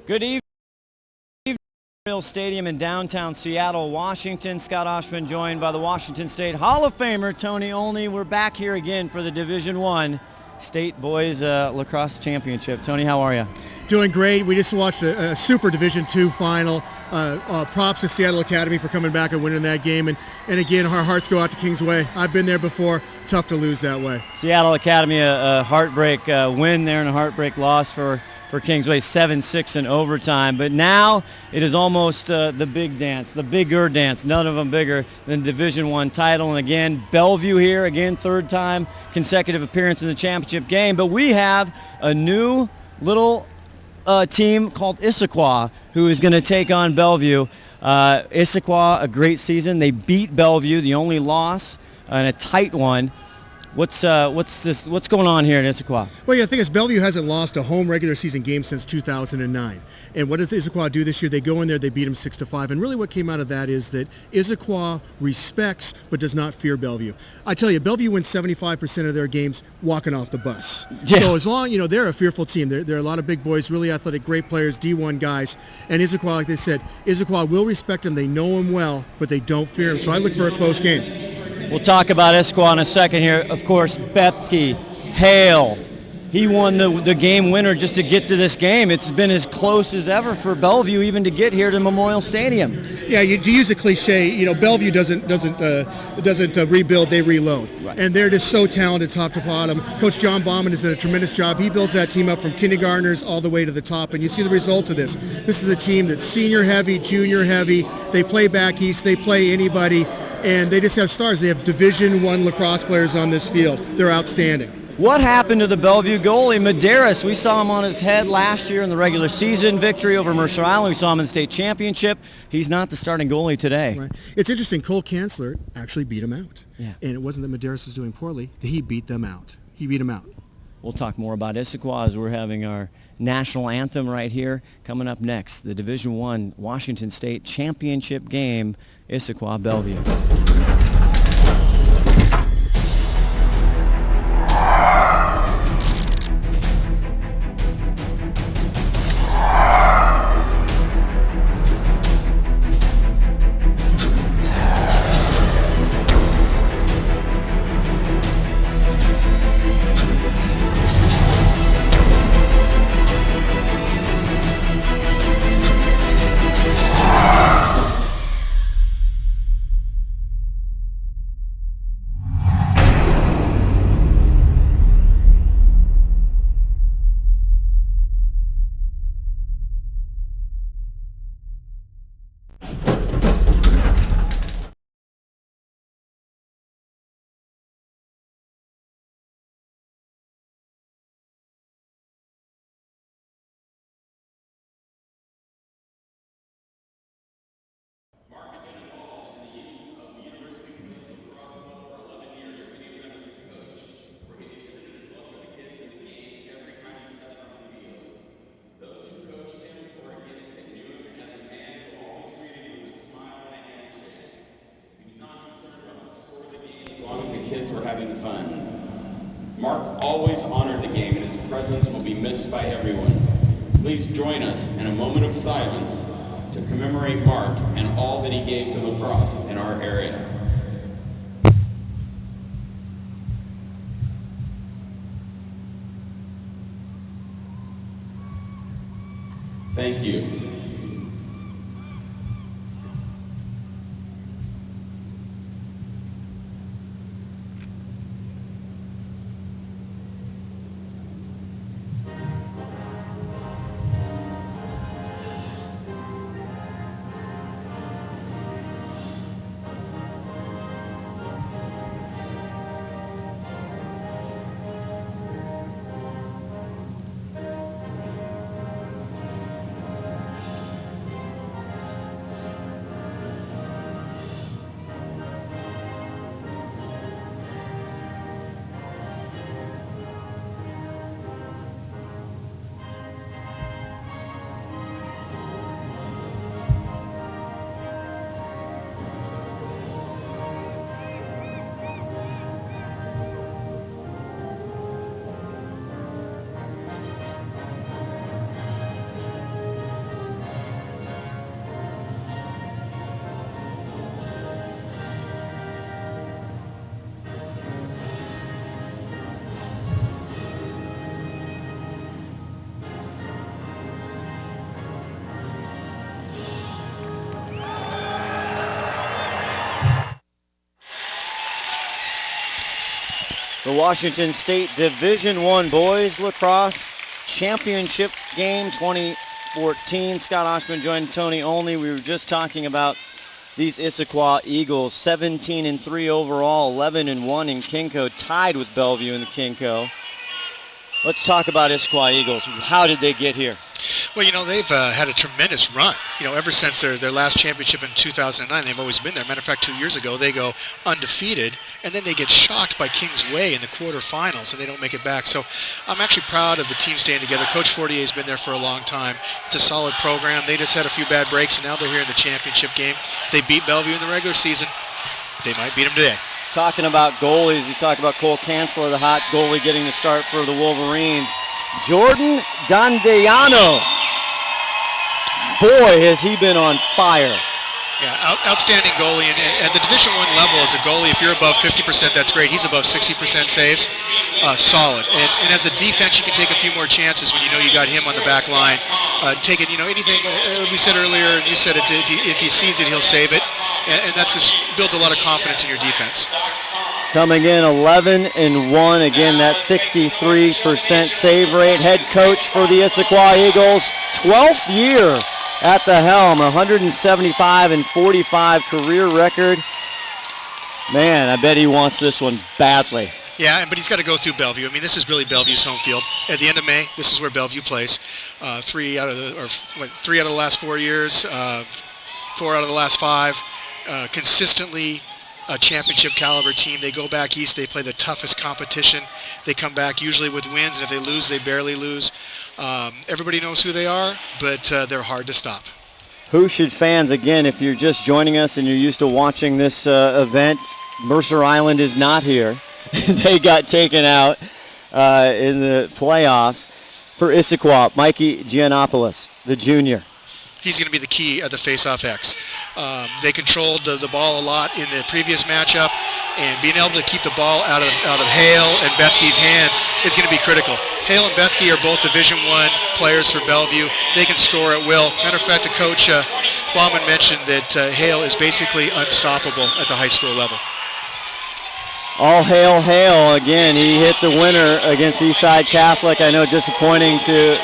Good evening. Memorial Stadium in downtown Seattle, Washington. Scott Oshman joined by the Washington State Hall of Famer Tony Olney. We're back here again for the Division I State Boys Lacrosse Championship. Tony, how are you? Doing great. We just watched a super Division II final. Props to Seattle Academy for coming back and winning that game. And again, our hearts go out to Kingsway. I've been there before. Tough to lose that way. Seattle Academy, a heartbreak win there and a heartbreak loss for Kingsway, 7-6 in overtime. But now it is almost the big dance, the bigger dance. None of them bigger than Division I title. And again, Bellevue here, again, third time consecutive appearance in the championship game. But we have a new little team called Issaquah who is going to take on Bellevue. Issaquah, a great season. They beat Bellevue, the only loss, and a tight one. What's going on here in Issaquah? Well, the thing is, Bellevue hasn't lost a home regular season game since 2009. And what does Issaquah do this year? They go in there, they beat them 6-5. And really what came out of that is that Issaquah respects but does not fear Bellevue. I tell you, Bellevue wins 75% of their games walking off the bus. Yeah. So as long, they're a fearful team. They're a lot of big boys, really athletic, great players, D1 guys. And Issaquah, like they said, Issaquah will respect them. They know him well, but they don't fear him. So I look for a close game. We'll talk about Issaquah in a second here. Of course, Bethke, Hale. He won the game winner just to get to this game. It's been as close as ever for Bellevue even to get here to Memorial Stadium. Yeah, to use a cliche, Bellevue doesn't rebuild, they reload. Right. And they're just so talented top to bottom. Coach John Bauman has done a tremendous job. He builds that team up from kindergartners all the way to the top, and you see the results of this. This is a team that's senior heavy, junior heavy. They play back east, they play anybody, and they just have stars. They have Division I lacrosse players on this field. They're outstanding. What happened to the Bellevue goalie, Medeiros? We saw him on his head last year in the regular season victory over Mercer Island. We saw him in the state championship. He's not the starting goalie today. Right. It's interesting. Cole Kanzler actually beat him out. Yeah. And it wasn't that Medeiros was doing poorly. He beat them out. He beat him out. We'll talk more about Issaquah as we're having our national anthem right here. Coming up next, the Division I Washington State Championship game, Issaquah Bellevue. Kids were having fun. Mark always honored the game, and his presence will be missed by everyone. Please join us in a moment of silence to commemorate Mark and all that he gave to lacrosse in our area. Thank you. The Washington State Division I Boys Lacrosse Championship Game 2014. Scott Oshman joined Tony Olney. We were just talking about these Issaquah Eagles, 17-3 overall, 11-1 in KingCo, tied with Bellevue in the KingCo. Let's talk about Issaquah Eagles. How did they get here? Well, they've had a tremendous run. Ever since their last championship in 2009, they've always been there. Matter of fact, 2 years ago, they go undefeated, and then they get shocked by Kingsway in the quarterfinals, and they don't make it back. So I'm actually proud of the team staying together. Coach Fortier has been there for a long time. It's a solid program. They just had a few bad breaks, and now they're here in the championship game. They beat Bellevue in the regular season. They might beat them today. Talking about goalies, you talk about Cole Kanzler, the hot goalie getting the start for the Wolverines. Jordan Dandayano. Boy, has he been on fire. Yeah, outstanding goalie. And at the Division I level as a goalie, if you're above 50%, that's great. He's above 60% saves. Solid. And as a defense, you can take a few more chances when you know you got him on the back line. Take it, anything, we said earlier, and you said it, if he sees it, he'll save it. And that just builds a lot of confidence in your defense. Coming in 11-1, again, that 63% save rate. Head coach for the Issaquah Eagles, 12th year at the helm, 175-45 career record. Man, I bet he wants this one badly. Yeah, but he's got to go through Bellevue. I mean, this is really Bellevue's home field. At the end of May, this is where Bellevue plays. 3 out of the last 4 years, 4 out of the last 5. Consistently a championship caliber team. They go back east, they play the toughest competition. They come back usually with wins, and if they lose, they barely lose. Everybody knows who they are, but they're hard to stop. Who should fans, again, if you're just joining us and you're used to watching this event, Mercer Island is not here. They got taken out in the playoffs. For Issaquah, Mikey Giannopoulos, the junior. He's going to be the key at the faceoff X. They controlled the ball a lot in the previous matchup, and being able to keep the ball out of Hale and Bethke's hands is going to be critical. Hale and Bethke are both Division I players for Bellevue. They can score at will. Matter of fact, the coach, Bauman, mentioned that Hale is basically unstoppable at the high school level. All hail Hale. Again, he hit the winner against Eastside Catholic. I know disappointing to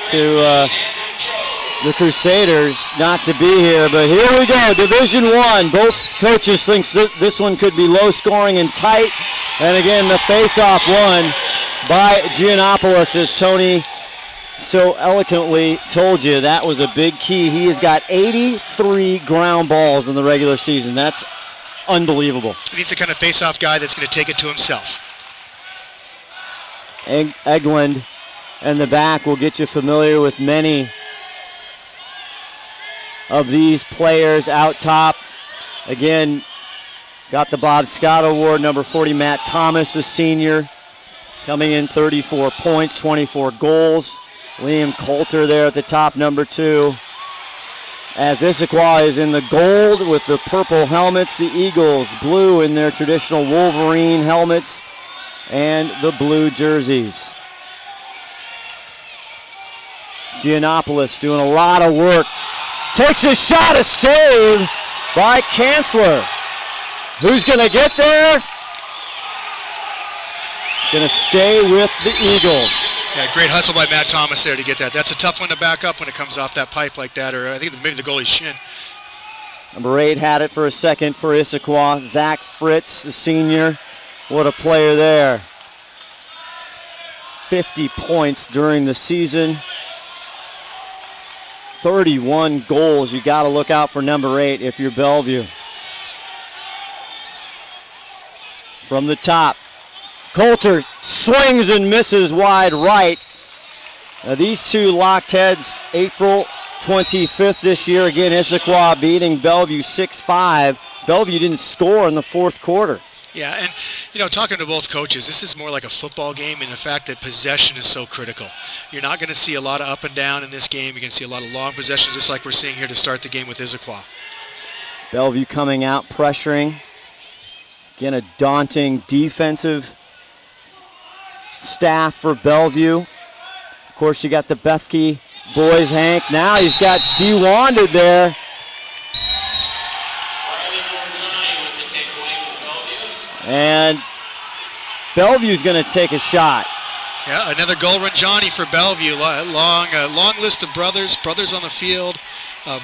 the Crusaders not to be here, but here we go, Division I. Both coaches think this one could be low scoring and tight. And again, the face-off won by Giannopoulos, as Tony so eloquently told you. That was a big key. He has got 83 ground balls in the regular season. That's unbelievable. He's the kind of face-off guy that's going to take it to himself. Eglund and the back will get you familiar with many of these players out top. Again, got the Bob Scott Award, number 40, Matt Thomas, a senior, coming in 34 points, 24 goals. Liam Coulter there at the top, number 2. As Issaquah is in the gold with the purple helmets, the Eagles blue in their traditional Wolverine helmets and the blue jerseys. Giannopoulos doing a lot of work. Takes a shot, a save by Kanzler. Who's going to get there? Going to stay with the Eagles. Yeah, great hustle by Matt Thomas there to get that. That's a tough one to back up when it comes off that pipe like that, or I think maybe the goalie's shin. Number 8 had it for a second for Issaquah. Zach Fritz, the senior. What a player there. 50 points during the season. 31 goals. You got to look out for number 8 if you're Bellevue. From the top, Coulter swings and misses wide right. Now these two locked heads April 25th this year. Again, Issaquah beating Bellevue 6-5. Bellevue didn't score in the fourth quarter. Yeah, and, talking to both coaches, this is more like a football game in the fact that possession is so critical. You're not going to see a lot of up and down in this game. You're going to see a lot of long possessions, just like we're seeing here to start the game with Issaquah. Bellevue coming out, pressuring. Again, a daunting defensive staff for Bellevue. Of course, you got the Bethke boys, Hank. Now he's got D-Wanded there. And Bellevue's going to take a shot. Yeah, another goal run Johnny for Bellevue. Long list of brothers on the field,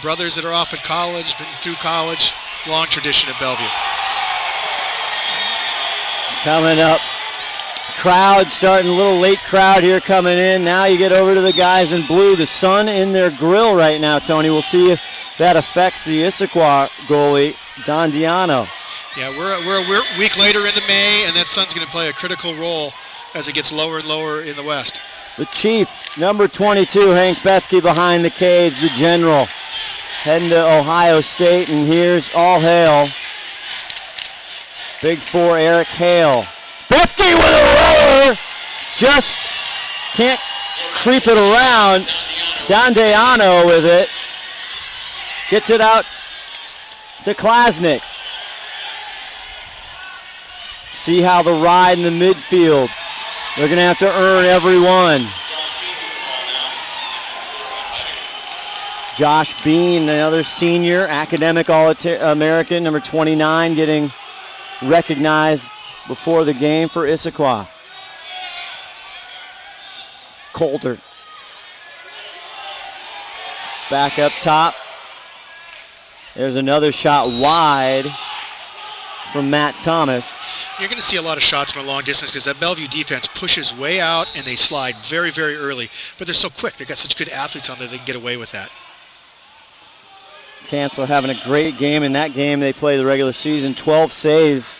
brothers that are off at college, been through college. Long tradition at Bellevue. Coming up. Crowd starting, a little late crowd here coming in. Now you get over to the guys in blue. The sun in their grill right now, Tony. We'll see if that affects the Issaquah goalie, Don Diano. Yeah, we're a week later into May, and that sun's going to play a critical role as it gets lower and lower in the west. The Chief, number 22, Hank Bethke behind the cage, the General, heading to Ohio State, and here's all hail. Big 4, Eric Hale. Bethke with a roller, just can't creep it around. Don Diano with it, gets it out to Klasnick. See how the ride in the midfield. They're going to have to earn every one. Josh Bean, another senior, academic All-American, number 29, getting recognized before the game for Issaquah. Coulter. Back up top. There's another shot wide from Matt Thomas. You're going to see a lot of shots from a long distance because that Bellevue defense pushes way out and they slide very, very early. But they're so quick. They've got such good athletes on there they can get away with that. Cancel having a great game. In that game they played the regular season. 12 saves.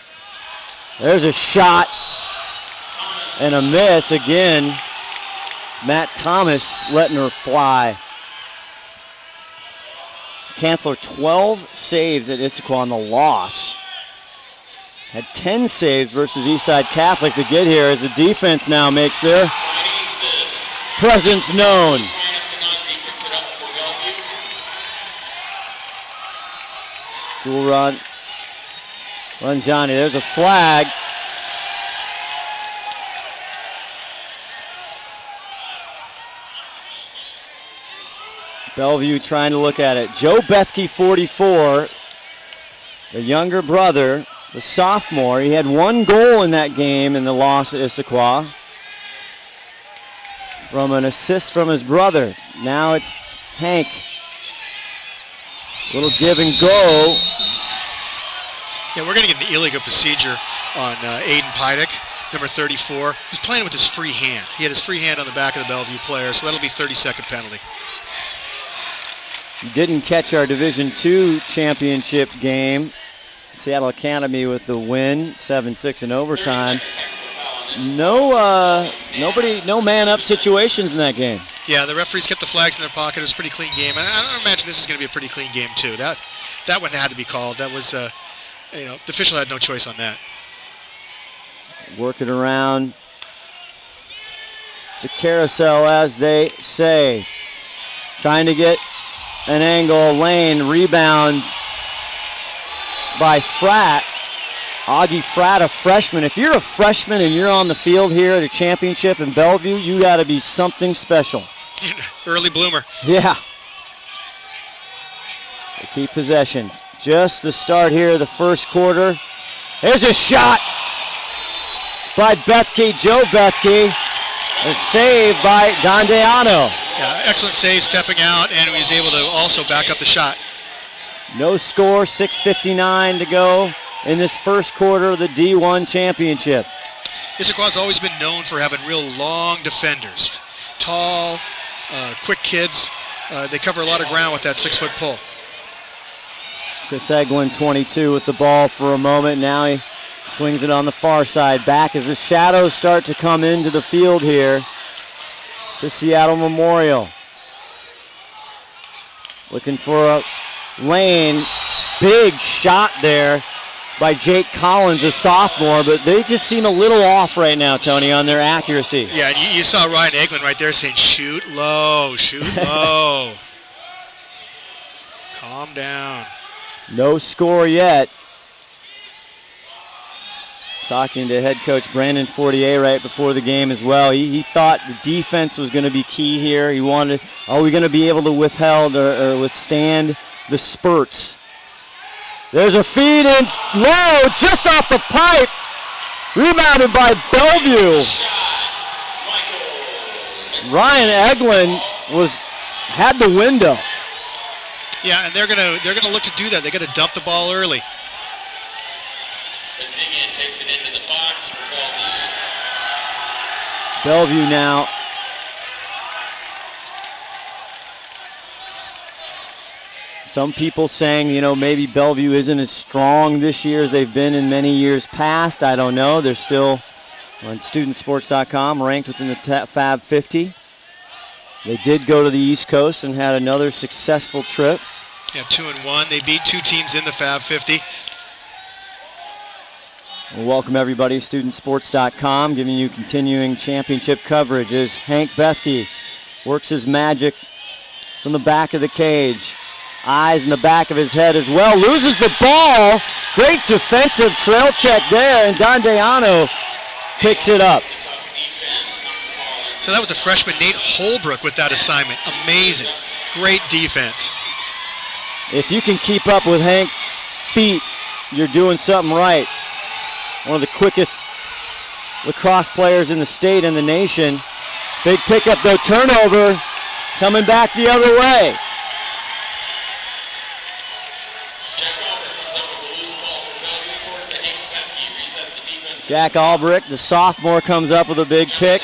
There's a shot and a miss again. Matt Thomas letting her fly. Cancel 12 saves at Issaquah on the loss. Had 10 saves versus Eastside Catholic to get here as the defense now makes their presence known. Cool run. Run Johnny. There's a flag. Bellevue trying to look at it. Joe Bethke, 44, the younger brother, the sophomore. He had one goal in that game in the loss at Issaquah from an assist from his brother. Now it's Hank. Little give and go. Yeah, we're going to get an illegal procedure on Aiden Pydek, number 34. He's playing with his free hand. He had his free hand on the back of the Bellevue player, so that'll be 30-second penalty. Didn't catch our Division II championship game. Seattle Academy with the win, 7-6 in overtime. No man-up situations in that game. Yeah, the referees kept the flags in their pocket. It was a pretty clean game, and I don't imagine this is going to be a pretty clean game too. That one had to be called. That was, the official had no choice on that. Working around the carousel, as they say, trying to get an angle. Lane rebound by Fratt. Augie Fratt, a freshman. If you're a freshman and you're on the field here at a championship in Bellevue, you got to be something special. Early bloomer. Yeah. They keep possession. Just the start here of the first quarter. There's a shot by Bethke, Joe Bethke. A save by Don Diano. Yeah, excellent save stepping out, and he was able to also back up the shot. No score, 6:59 to go in this first quarter of the D1 championship. Issaquah's always been known for having real long defenders. Tall, quick kids. They cover a lot of ground with that 6-foot pull. Chris Egwin, 22, with the ball for a moment. Now he swings it on the far side. Back as the shadows start to come into the field here to Seattle Memorial. Looking for a lane. Big shot there by Jake Collins, a sophomore, but they just seem a little off right now, Tony, on their accuracy. Yeah, and you saw Ryan Eglin right there saying, shoot low, shoot low. Calm down. No score yet. Talking to head coach Brandon Fortier right before the game as well. He thought the defense was going to be key here. He wanted, are we going to be able to withstand the spurts? There's a feed in low, just off the pipe. Rebounded by Bellevue. Ryan Eglin had the window. Yeah, and they're gonna look to do that. They got to dump the ball early. Takes it into the box for Bellevue now. Some people saying, maybe Bellevue isn't as strong this year as they've been in many years past. I don't know. They're still on studentsports.com ranked within the Fab 50. They did go to the East Coast and had another successful trip. Yeah, 2-1. They beat 2 teams in the Fab 50. We'll welcome everybody to studentsports.com, giving you continuing championship coverage as Hank Bethke works his magic from the back of the cage. Eyes in the back of his head as well. Loses the ball. Great defensive trail check there, and Dondeano picks it up. So that was a freshman, Nate Holbrook, with that assignment. Amazing. Great defense. If you can keep up with Hank's feet, you're doing something right. One of the quickest lacrosse players in the state and the nation. Big pickup though, turnover, coming back the other way. Jack Albrecht, the sophomore, comes up with a big pick.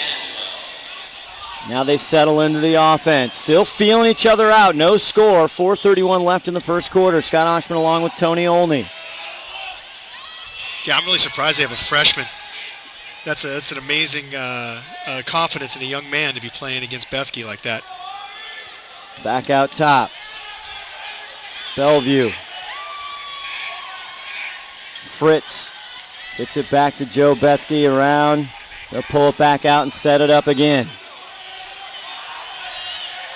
Now they settle into the offense. Still feeling each other out. No score. 4:31 left in the first quarter. Scott Oshman along with Tony Olney. Yeah, I'm really surprised they have a freshman. That's an amazing confidence in a young man to be playing against Bethke like that. Back out top. Bellevue. Fritz gets it back to Joe Bethke around. They'll pull it back out and set it up again.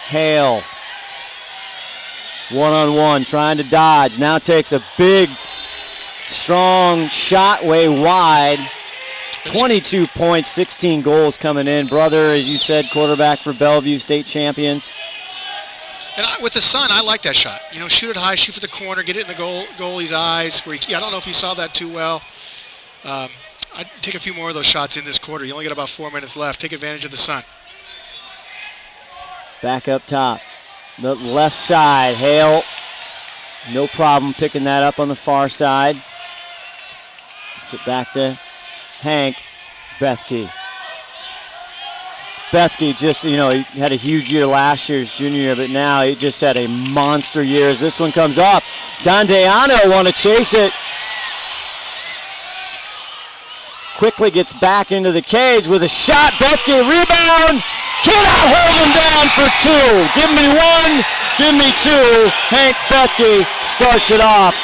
Hale. One-on-one, trying to dodge. Now takes a big, strong shot way wide. 22 points, 16 goals coming in. Brother, as you said, quarterback for Bellevue, state champions. And with the sun, I like that shot. Shoot it high, shoot for the corner, get it in the goalie's eyes. I don't know if he saw that too well. I'd take a few more of those shots in this quarter. You only got about 4 minutes left. Take advantage of the sun. Back up top. The left side, Hale. No problem picking that up on the far side. Gets it back to Hank Bethke. Bethke just, he had a huge year last year, his junior year, but now he just had a monster year as this one comes off. Dondeano want to chase it. Quickly gets back into the cage with a shot. Bethke rebound. Cannot hold him down for 2. Give me 1, give me 2. Hank Bethke starts it off.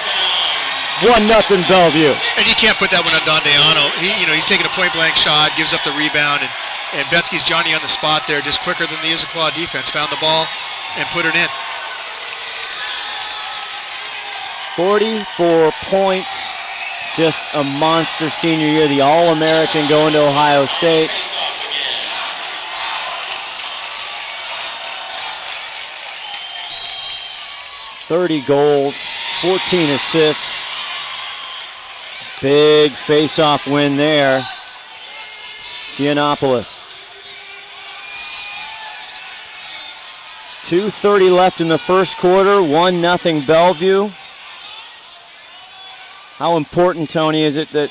1-0 Bellevue. And you can't put that one on Dondeano. He's taking a point-blank shot, gives up the rebound, and Bethke's Johnny on the spot there, just quicker than the Issaquah defense. Found the ball and put it in. 44 points. Just a monster senior year. The All-American going to Ohio State. $30 goals, 14 assists. Big face-off win there. Giannopoulos. 2:30 left in the first quarter, 1-0 Bellevue. How important, Tony, is it that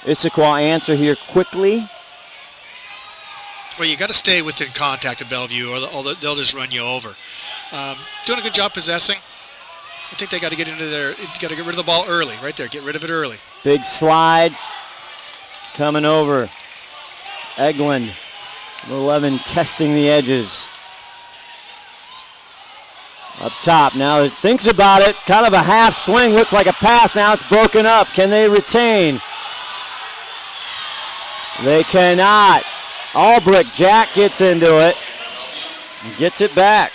Issaquah answer here quickly? Well, you got to stay within contact of Bellevue or they'll just run you over. Doing a good job possessing. I think they got to get rid of the ball early, right there. Get rid of it early. Big slide coming over. Eglin, 11 testing the edges. Up top, now it thinks about it. Kind of a half swing, looked like a pass. Now it's broken up. Can they retain? They cannot. Albrecht, Jack gets into it. And gets it back.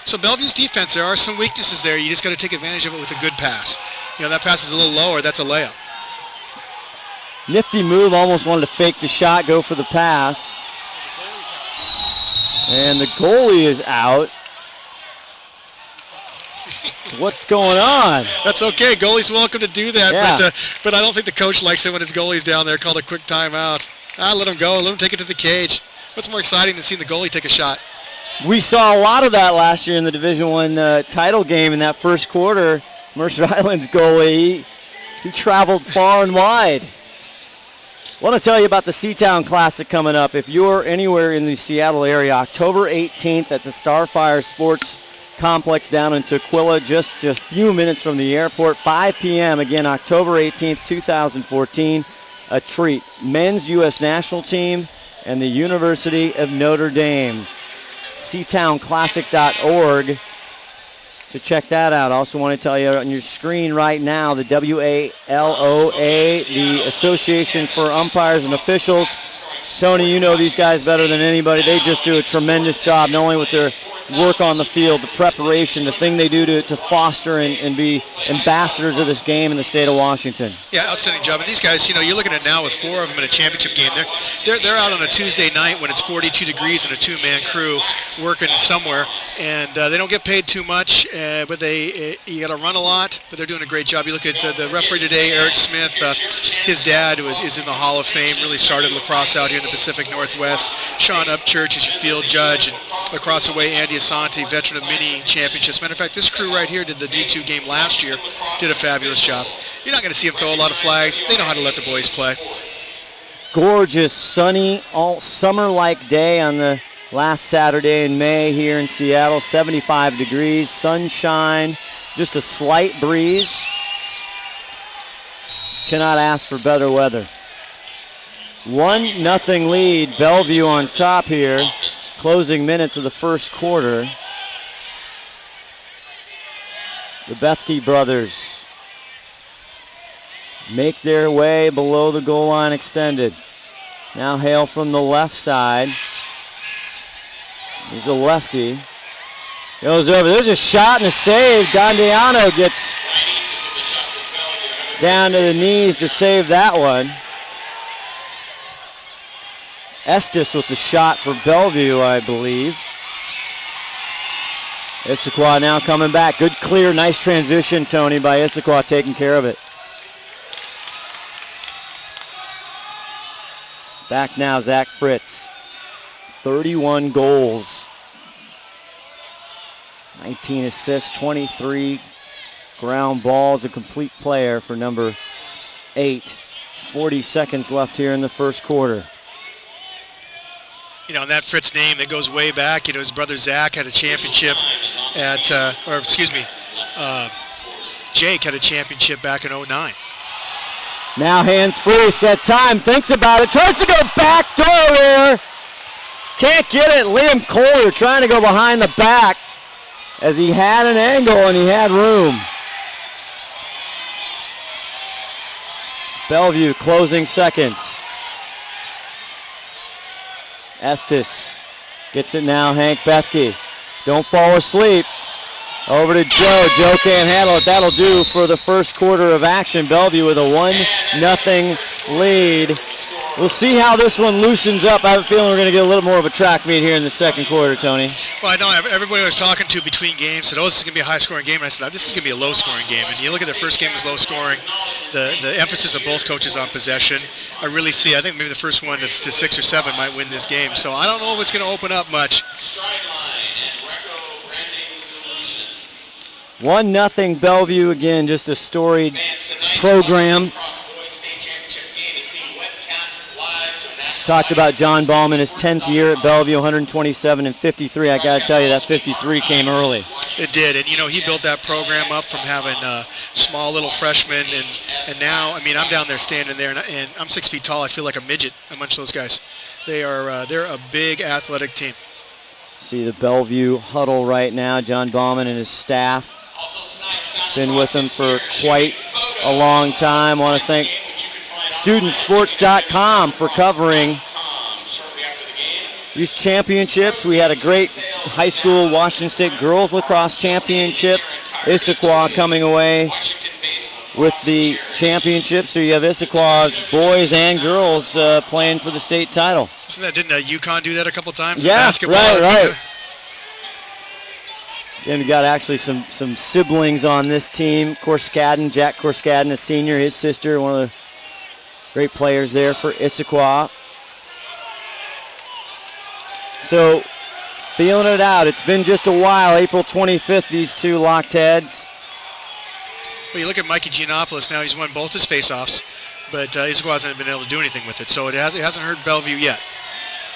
So Bellevue's defense, there are some weaknesses there. You just got to take advantage of it with a good pass. That pass is a little lower. That's a layup. Nifty move, almost wanted to fake the shot, go for the pass. And the goalie is out. What's going on? That's okay. Goalie's welcome to do that, Yeah. but I don't think the coach likes it when his goalie's down there called a quick timeout. Let him go. Let him take it to the cage. What's more exciting than seeing the goalie take a shot? We saw a lot of that last year in the Division I title game in that first quarter. Mercer Island's goalie, he traveled far and wide. I want to tell you about the Seatown Classic coming up. If you're anywhere in the Seattle area, October 18th at the Starfire Sports Complex down in Tukwila, just a few minutes from the airport, 5 p.m. Again, October 18th, 2014. A treat. Men's U.S. National Team and the University of Notre Dame. SeatownClassic.org to check that out. Also want to tell you on your screen right now, the WALOA, the Association for Umpires and Officials. Tony, you know these guys better than anybody. They just do a tremendous job, not only with their work on the field, the preparation, the thing they do to foster and be ambassadors of this game in the state of Washington. Yeah, outstanding job. And these guys, you're looking at now with 4 of them in a championship game. They're out on a Tuesday night when it's 42 degrees and a 2-man crew working somewhere, and they don't get paid too much, but you got to run a lot, but they're doing a great job. You look at the referee today, Eric Smith. His dad is in the Hall of Fame, really started lacrosse out here in the Pacific Northwest. Sean Upchurch is your field judge, and across the way, Andy Asante, veteran of many championships. Matter of fact, this crew right here did the D2 game last year, did a fabulous job. You're not going to see them throw a lot of flags. They know how to let the boys play. Gorgeous, sunny, all summer-like day on the last Saturday in May here in Seattle. 75 degrees, sunshine, just a slight breeze. Cannot ask for better weather. 1-0 lead, Bellevue on top here. Closing minutes of the first quarter. The Bethke brothers make their way below the goal line extended. Now Hale from the left side. He's a lefty. Goes over. There's a shot and a save. Dondiano gets down to the knees to save that one. Estes with the shot for Bellevue, I believe. Issaquah now coming back. Good clear, nice transition, Tony, by Issaquah taking care of it. Back now, Zach Fritz. 31 goals. 19 assists, 23 ground balls. A complete player for number 8. 40 seconds left here in the first quarter. And that Fritz name that goes way back, his brother Zach had a championship Jake had a championship back in 09. Now hands free, set time, thinks about it, tries to go back door there. Can't get it. Liam Kohler trying to go behind the back as he had an angle and he had room. Bellevue closing seconds. Estes gets it now, Hank Bethke. Don't fall asleep. Over to Joe. Joe can't handle it. That'll do for the first quarter of action. Bellevue with a 1-0 lead. We'll see how this one loosens up. I have a feeling we're going to get a little more of a track meet here in the second quarter, Tony. Well, I know everybody I was talking to between games said, this is going to be a high-scoring game. And I said, this is going to be a low-scoring game. And you look at the first game was low-scoring. The emphasis of both coaches on possession. I think maybe the first one to 6 or 7 might win this game. So I don't know if it's going to open up much. 1-0 Bellevue. Again, just a storied program. Talked about John Ballman, his 10th year at Bellevue, 127 and 53. I got to tell you, that 53 came early. It did, and he built that program up from having small little freshmen, and now, I'm down there standing there, and I'm 6 feet tall. I feel like a midget amongst those guys. They're a big athletic team. See the Bellevue huddle right now. John Ballman and his staff been with him for quite a long time. Want to thank studentsports.com for covering these championships. We had a great high school Washington State girls lacrosse championship. Issaquah coming away with the championship. So you have Issaquah's boys and girls playing for the state title. Didn't UConn do that a couple times? Yeah, right. And we got actually some siblings on this team. Jack Corskadden, a senior, his sister, one of the great players there for Issaquah. So feeling it out. It's been just a while. April 25th, these two locked heads. Well, you look at Mikey Giannopoulos now. He's won both his faceoffs, but Issaquah hasn't been able to do anything with it. So it hasn't hurt Bellevue yet.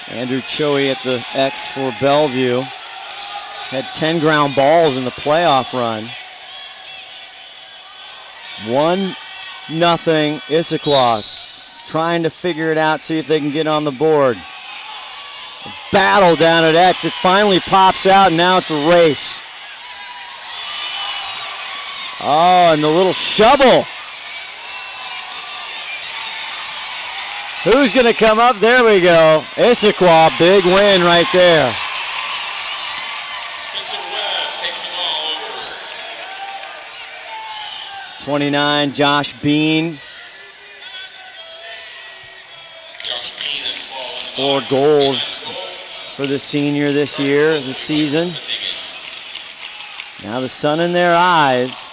Andrew Choey at the X for Bellevue. Had 10 ground balls in the playoff run. 1-0 Issaquah. Trying to figure it out, see if they can get on the board. A battle down at X. It finally pops out, and now it's a race. Oh, and the little shovel. Who's going to come up? There we go. Issaquah, big win right there. 29, Josh Bean. 4 goals for the senior this season. Now the sun in their eyes.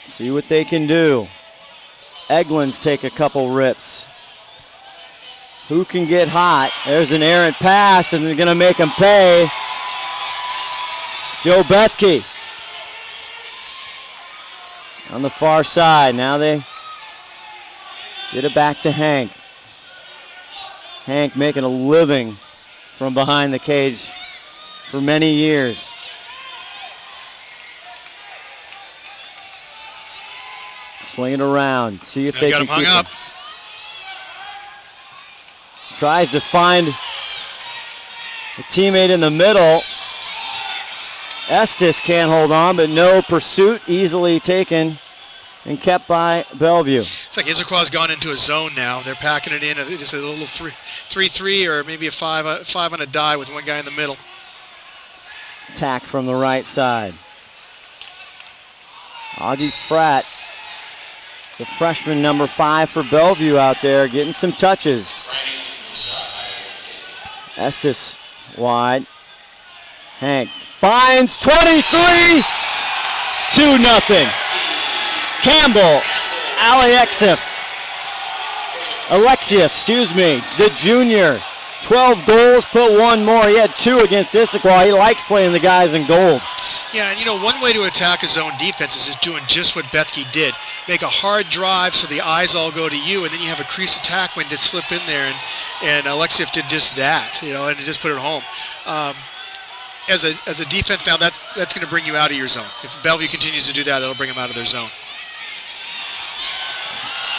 See what they can do. Eglins take a couple rips. Who can get hot? There's an errant pass, and they're going to make them pay. Joe Bethke on the far side. Now they get it back to Hank. Hank making a living from behind the cage for many years. Swing it around. See if they can keep him. Tries to find a teammate in the middle. Estes can't hold on, but no pursuit. Easily taken and kept by Bellevue. It's like Issaquah's gone into a zone now. They're packing it in. Just a little 3-3 or maybe a 5 on a die with one guy in the middle. Attack from the right side. Augie Fratt, the freshman number 5 for Bellevue out there, getting some touches. Estes wide. Hank finds 23, 2-0. Campbell, Alexiev, the junior. 12 goals, put 1 more. He had 2 against Issaquah. He likes playing the guys in gold. Yeah, and one way to attack a zone defense is just doing just what Bethke did. Make a hard drive so the eyes all go to you, and then you have a crease attack when to slip in there, and Alexiev did just that, and just put it home. As a defense now, that's going to bring you out of your zone. If Bellevue continues to do that, it'll bring them out of their zone.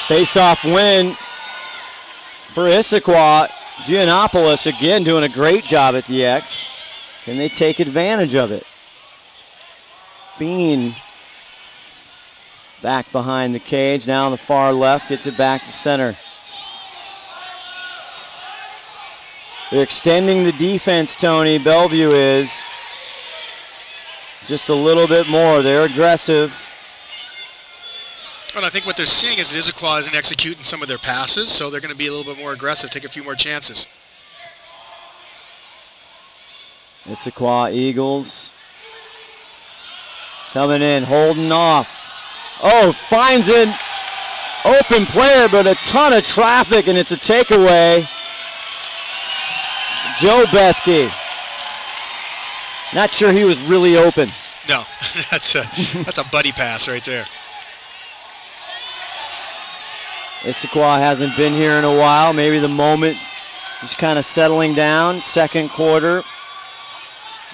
Face-off win for Issaquah. Giannopoulos again doing a great job at the X. Can they take advantage of it? Bean back behind the cage. Now on the far left, gets it back to center. They're extending the defense, Tony. Bellevue is just a little bit more. They're aggressive. And I think what they're seeing is that Issaquah isn't executing some of their passes, so they're going to be a little bit more aggressive, take a few more chances. Issaquah Eagles coming in, holding off. Oh, finds an open player, but a ton of traffic, and it's a takeaway. Joe Bethke. Not sure he was really open. No, that's a buddy pass right there. Issaquah hasn't been here in a while. Maybe the moment just kind of settling down. Second quarter.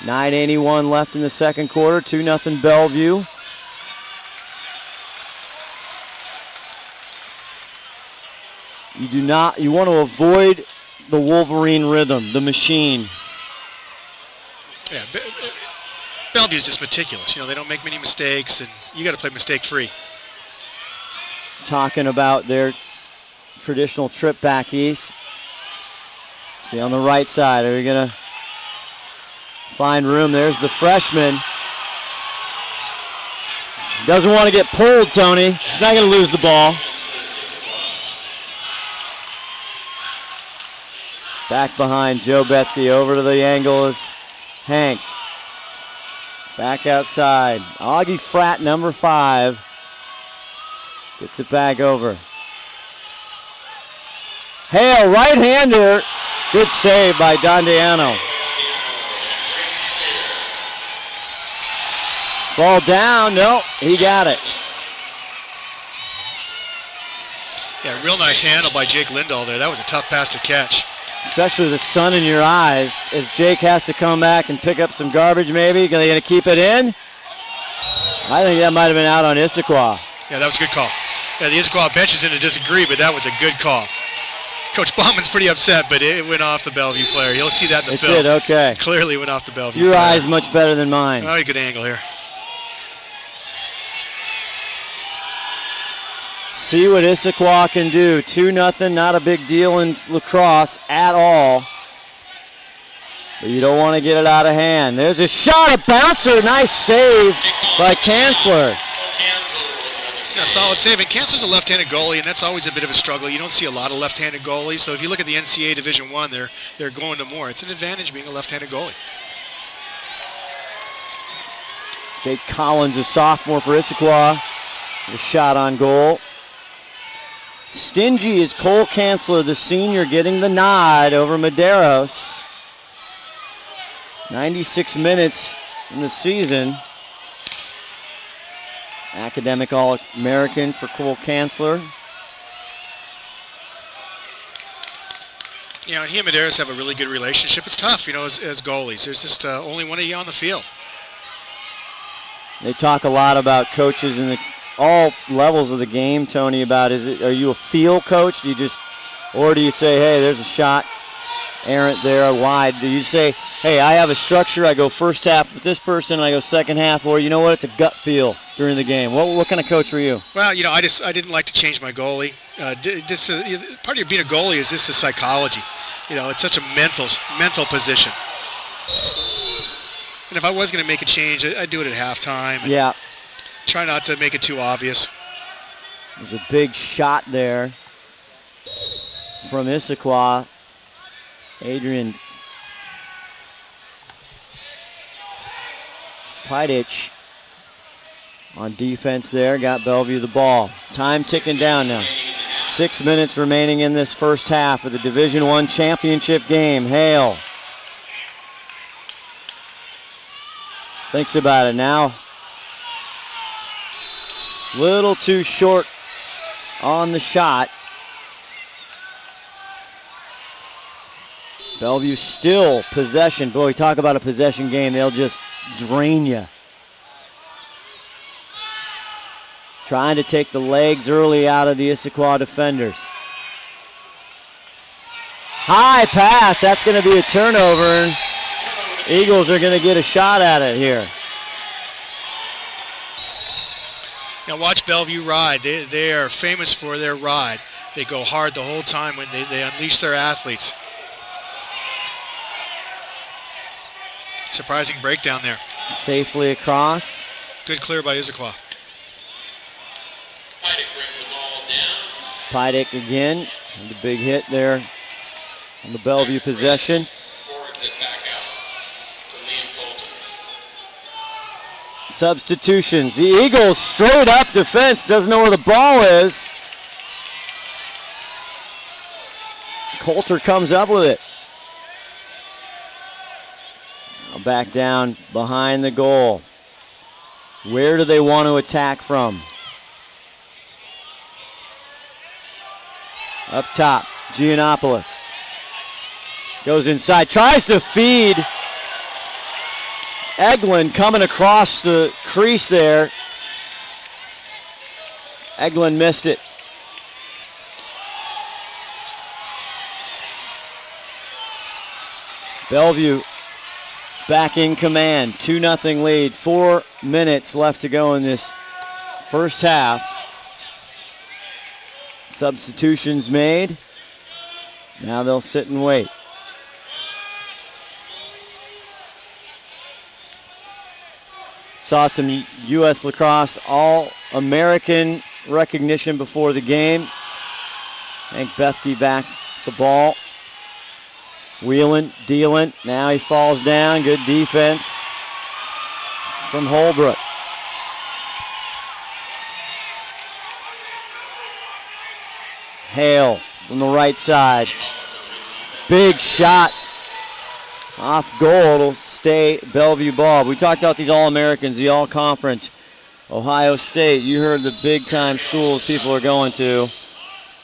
9:81 left in the second quarter. 2-0 Bellevue. You want to avoid the Wolverine rhythm, the machine. Yeah, Bellevue's just meticulous. They don't make many mistakes, and you got to play mistake-free. Talking about their traditional trip back east. See on the right side, are we going to find room? There's the freshman. Doesn't want to get pulled, Tony. He's not going to lose the ball. Back behind Joe Betsky. Over to the angle is Hank. Back outside. Augie Fratt, number 5. Gets it back over. Hale, right-hander. Good save by Dondiano. Ball down. No, he got it. Yeah, real nice handle by Jake Lindahl there. That was a tough pass to catch. Especially the sun in your eyes as Jake has to come back and pick up some garbage maybe. Are they going to keep it in? I think that might have been out on Issaquah. Yeah, that was a good call. Yeah, the Issaquah bench is going to disagree, but that was a good call. Coach Bauman's pretty upset, but it went off the Bellevue player. You'll see that in the film. It did, okay. Clearly went off the Bellevue Your player. eyes much better than mine. Oh, good angle here. See what Issaquah can do. 2-0, not a big deal in Lacrosse at all. But you don't want to get it out of hand. There's a shot, a bouncer. Nice save by Kanzler. Yeah, solid save. And Kanzler's a left-handed goalie, and that's always a bit of a struggle. You don't see a lot of left-handed goalies. So if you look at the NCAA Division I, they're going to more. It's an advantage being a left-handed goalie. Jake Collins, a sophomore for Issaquah. A shot on goal. Stingy is Cole Kanzler, the senior, getting the nod over Medeiros. 96 minutes in the season. Academic All-American for Cole Kanzler. You know, and he and Medeiros have a really good relationship. It's tough, you know, as goalies. There's just only one of you on the field. They talk a lot about coaches in all levels of the game, Tony, about are you a feel coach? Or do you say, hey, there's a shot errant there wide? Do you say, hey, I have a structure, I go first half with this person, and I go second half, or you know what, it's a gut feel during the game? What kind of coach were you? Well, you know, I didn't like to change my goalie. Part of being a goalie is just the psychology. You know, it's such a mental position. And if I was going to make a change, I'd do it at halftime. Yeah. Try not to make it too obvious. There's a big shot there from Issaquah. Adrian Pidich on defense there. Got Bellevue the ball. Time ticking down now. 6 minutes remaining in this first half of the Division I championship game. Hale thinks about it now. Little too short on the shot. Bellevue still possession. Boy, talk about a possession game. They'll just drain you. Trying to take the legs early out of the Issaquah defenders. High pass. That's going to be a turnover. Eagles are going to get a shot at it here. Now watch Bellevue ride. They are famous for their ride. They go hard the whole time when they unleash their athletes. Surprising breakdown there. Safely across. Good clear by Issaquah. Pidich again. The big hit there on the Bellevue possession. Substitutions. The Eagles straight up defense. Doesn't know where the ball is. Coulter comes up with it. Back down behind the goal. Where do they want to attack from? Up top, Giannopoulos. Goes inside, tries to feed. Eglin coming across the crease there. Eglin missed it. Bellevue back in command. 2-0 lead. 4 minutes left to go in this first half. Substitutions made. Now they'll sit and wait. Saw some U.S. Lacrosse All-American recognition before the game. Hank Bethke back the ball. Wheeling, dealing. Now he falls down. Good defense from Holbrook. Hale from the right side. Big shot. Off goal. It'll stay Bellevue ball. We talked about these All-Americans, the All-Conference. Ohio State, you heard the big-time schools people are going to.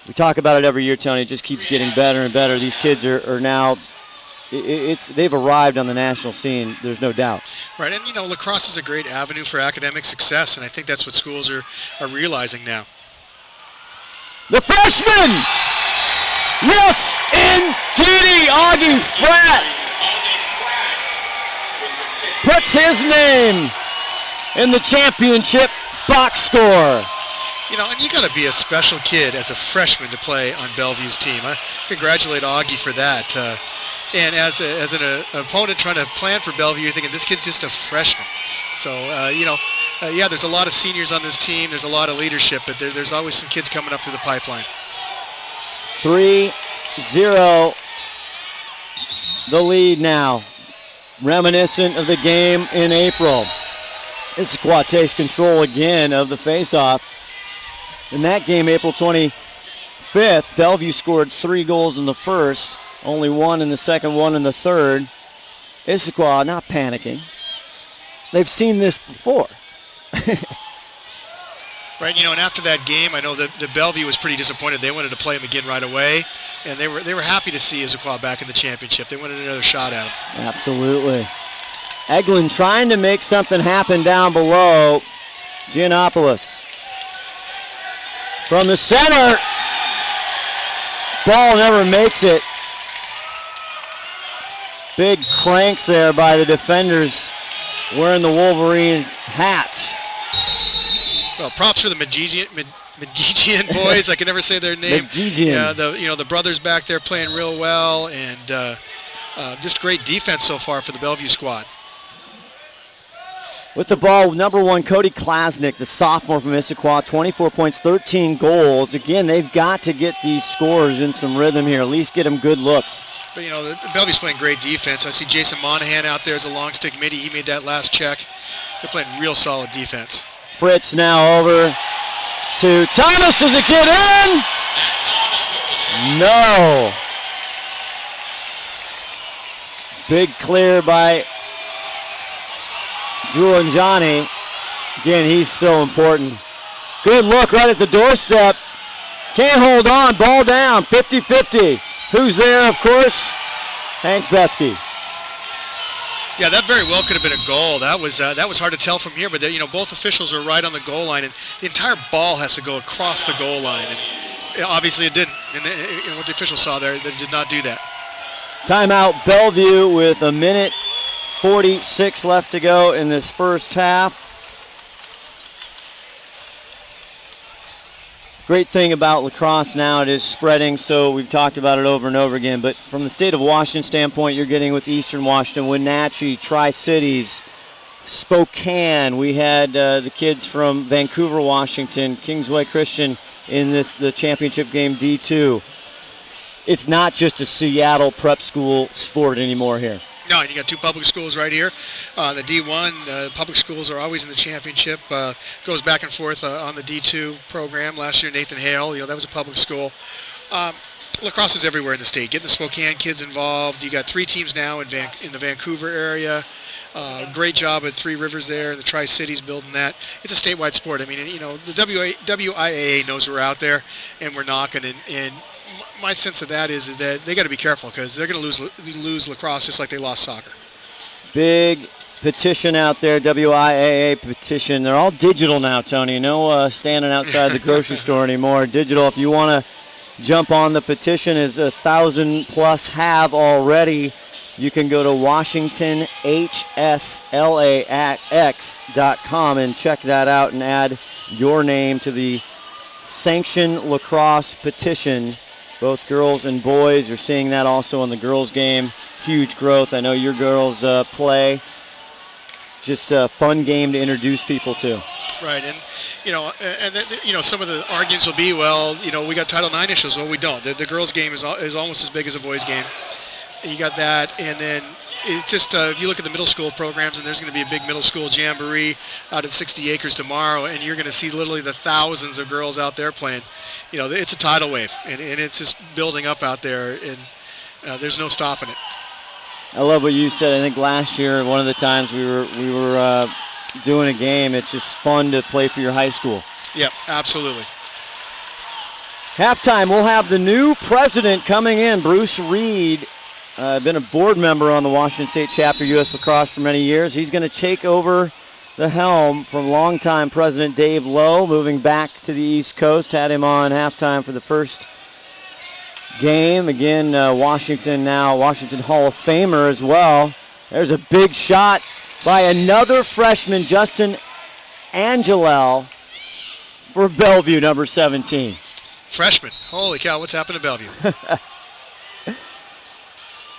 We talk about it every year, Tony. It just keeps getting better and better. These kids are now, they've arrived on the national scene, there's no doubt. Right, and lacrosse is a great avenue for academic success, and I think that's what schools are realizing now. The freshman! Yes, indeedy! Augie Fratt puts his name in the championship box score. And you got to be a special kid as a freshman to play on Bellevue's team. I congratulate Augie for that. And as an opponent trying to plan for Bellevue, you're thinking this kid's just a freshman. So, yeah, there's a lot of seniors on this team. There's a lot of leadership, but there's always some kids coming up through the pipeline. 3-0 the lead now. Reminiscent of the game in April. Issaquah takes control again of the faceoff. In that game, April 25th, Bellevue scored 3 goals in the first, only 1 in the second, 1 in the third. Issaquah not panicking. They've seen this before. Right, and after that game, I know that the Bellevue was pretty disappointed. They wanted to play him again right away, and they were happy to see Issaquah back in the championship. They wanted another shot at him. Absolutely. Eglin trying to make something happen down below. Giannopoulos from the center. Ball never makes it. Big cranks there by the defenders wearing the Wolverine hats. Well, props for the Medjigian boys. I can never say their name. Medjigian. Yeah, the brothers back there playing real well, and just great defense so far for the Bellevue squad. With the ball, number 1, Cody Klasnick, the sophomore from Issaquah, 24 points, 13 goals. Again, they've got to get these scores in some rhythm here, at least get them good looks. But, the Bellevue's playing great defense. I see Jason Monahan out there as a long stick midi. He made that last check. They're playing real solid defense. Fritz now over to Thomas. Does it get in? No. Big clear by Giuliani. Again, he's so important. Good look right at the doorstep. Can't hold on. Ball down. 50-50. Who's there, of course? Hank Bethke. Yeah, that very well could have been a goal. That was hard to tell from here, but both officials are right on the goal line, and the entire ball has to go across the goal line, and obviously it didn't. And what the officials saw there, they did not do that. Timeout Bellevue with 1:46 left to go in this first half. Great thing about lacrosse now, it is spreading, so we've talked about it over and over again. But from the state of Washington standpoint, you're getting with Eastern Washington, Wenatchee, Tri-Cities, Spokane. We had the kids from Vancouver, Washington, Kingsway Christian in the championship game D2. It's not just a Seattle prep school sport anymore here. No, and you got 2 public schools right here. The D1, public schools are always in the championship. Goes back and forth on the D2 program. Last year, Nathan Hale, that was a public school. Lacrosse is everywhere in the state. Getting the Spokane kids involved. You got 3 teams now in the Vancouver area. Great job at 3 Rivers there, and the Tri-Cities building that. It's a statewide sport. I mean, the WIAA knows we're out there, and we're knocking, and my sense of that is that they got to be careful because they're going to lose lacrosse just like they lost soccer. Big petition out there, WIAA petition. They're all digital now, Tony. No standing outside the grocery store anymore. Digital. If you want to jump on the petition, as 1,000+ have already, you can go to WashingtonHSLAX.com and check that out and add your name to the Sanction Lacrosse petition. Both girls and boys. You're seeing that also in the girls' game. Huge growth. I know your girls play. Just a fun game to introduce people to. Right, and some of the arguments will be, well, we got Title IX issues. Well, we don't. The girls' game is almost as big as the boys' game. You got that, and then it's just if you look at the middle school programs, and there's going to be a big middle school jamboree out at 60 Acres tomorrow, and you're going to see literally the thousands of girls out there playing. You know, it's a tidal wave, and it's just building up out there, and there's no stopping it. I love what you said. I think last year, one of the times we were doing a game, it's just fun to play for your high school. Yep, absolutely. Halftime, we'll have the new president coming in, Bruce Reed. Been a board member on the Washington State Chapter U.S. Lacrosse for many years. He's going to take over the helm from longtime President Dave Lowe, moving back to the East Coast. Had him on halftime for the first game. Again, Washington Hall of Famer as well. There's a big shot by another freshman, Justin Angelel, for Bellevue, number 17. Freshman. Holy cow, what's happened to Bellevue?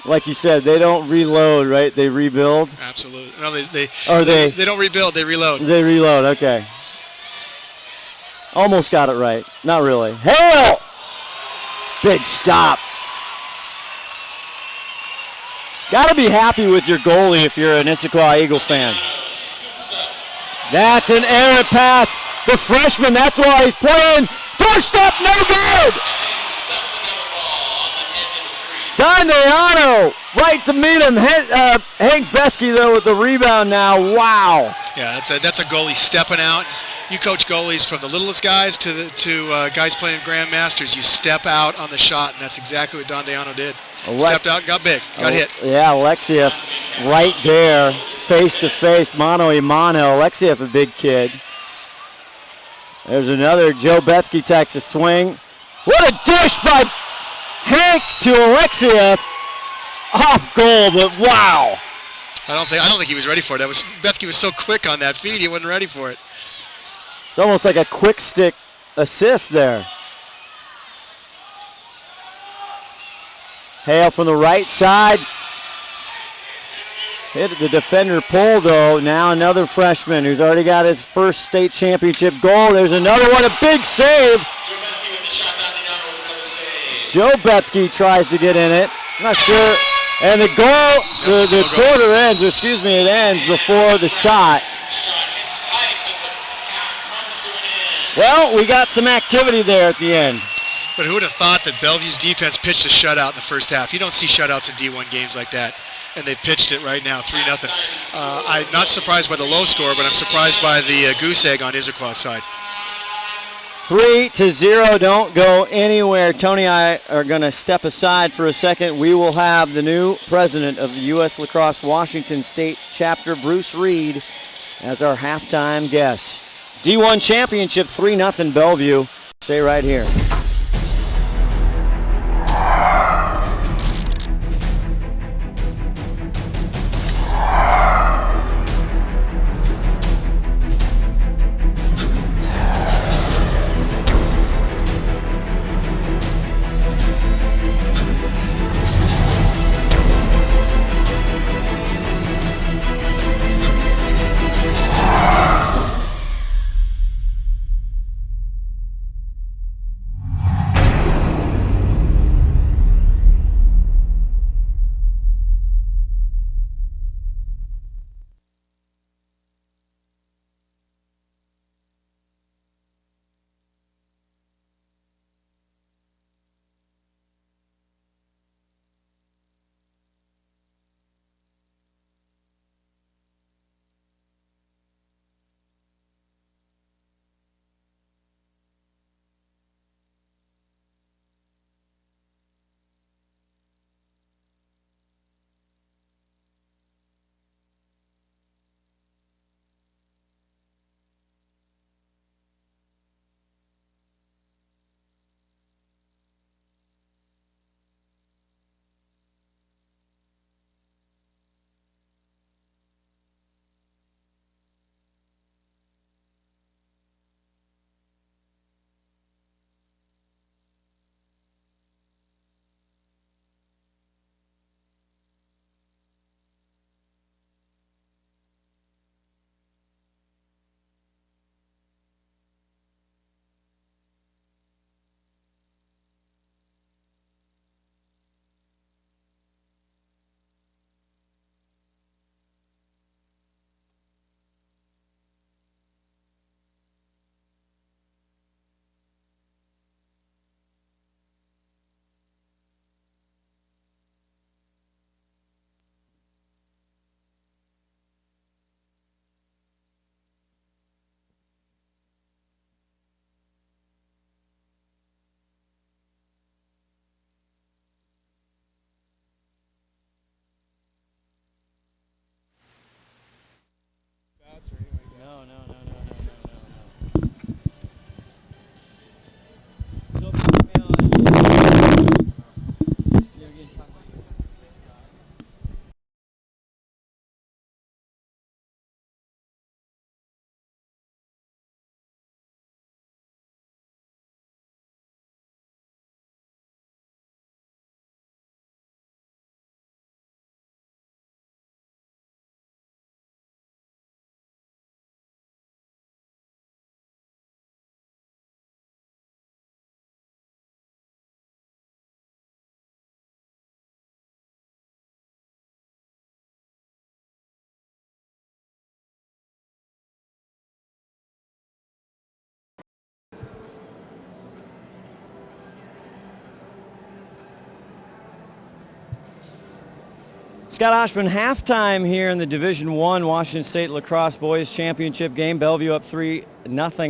Like you said, they don't reload, right? They rebuild? Absolutely. No, they don't rebuild, they reload. They reload, okay. Almost got it right. Not really. Hale! Big stop. Got to be happy with your goalie if you're an Issaquah Eagle fan. That's an errant pass. The freshman, that's why he's playing. Doorstep, no good! Dondeano, right to meet him. Hank Besky, though, with the rebound now. Wow. Yeah, that's a goalie stepping out. You coach goalies from the littlest guys to guys playing Grandmasters. You step out on the shot, and that's exactly what Dondeano did. Stepped out, got big, got hit. Yeah, Alexiev right there, face-to-face, mano-a-mano. Alexiev, a big kid. There's another. Joe Betsky takes a swing. What a dish by Hank to Alexiev. Off goal, but wow. I don't think he was ready for it. Betsky was so quick on that feed, he wasn't ready for it. It's almost like a quick stick assist there. Hale from the right side. Hit the defender pull, though. Now another freshman who's already got his first state championship goal. There's another one, a big save. Joe Betsky tries to get in it. Not sure. And the goal, the quarter ends, it ends before the shot. Well, we got some activity there at the end. But who would have thought that Bellevue's defense pitched a shutout in the first half? You don't see shutouts in D1 games like that. And they pitched it right now, 3-0. I'm not surprised by the low score, but I'm surprised by the goose egg on Issaquah's side. 3-0, don't go anywhere. Tony and I are going to step aside for a second. We will have the new president of the U.S. Lacrosse Washington State Chapter, Bruce Reed, as our halftime guest. D1 Championship, 3-0 Bellevue. Stay right here. Scott Oshman, halftime here in the Division I Washington State Lacrosse Boys Championship game. Bellevue up 3-0.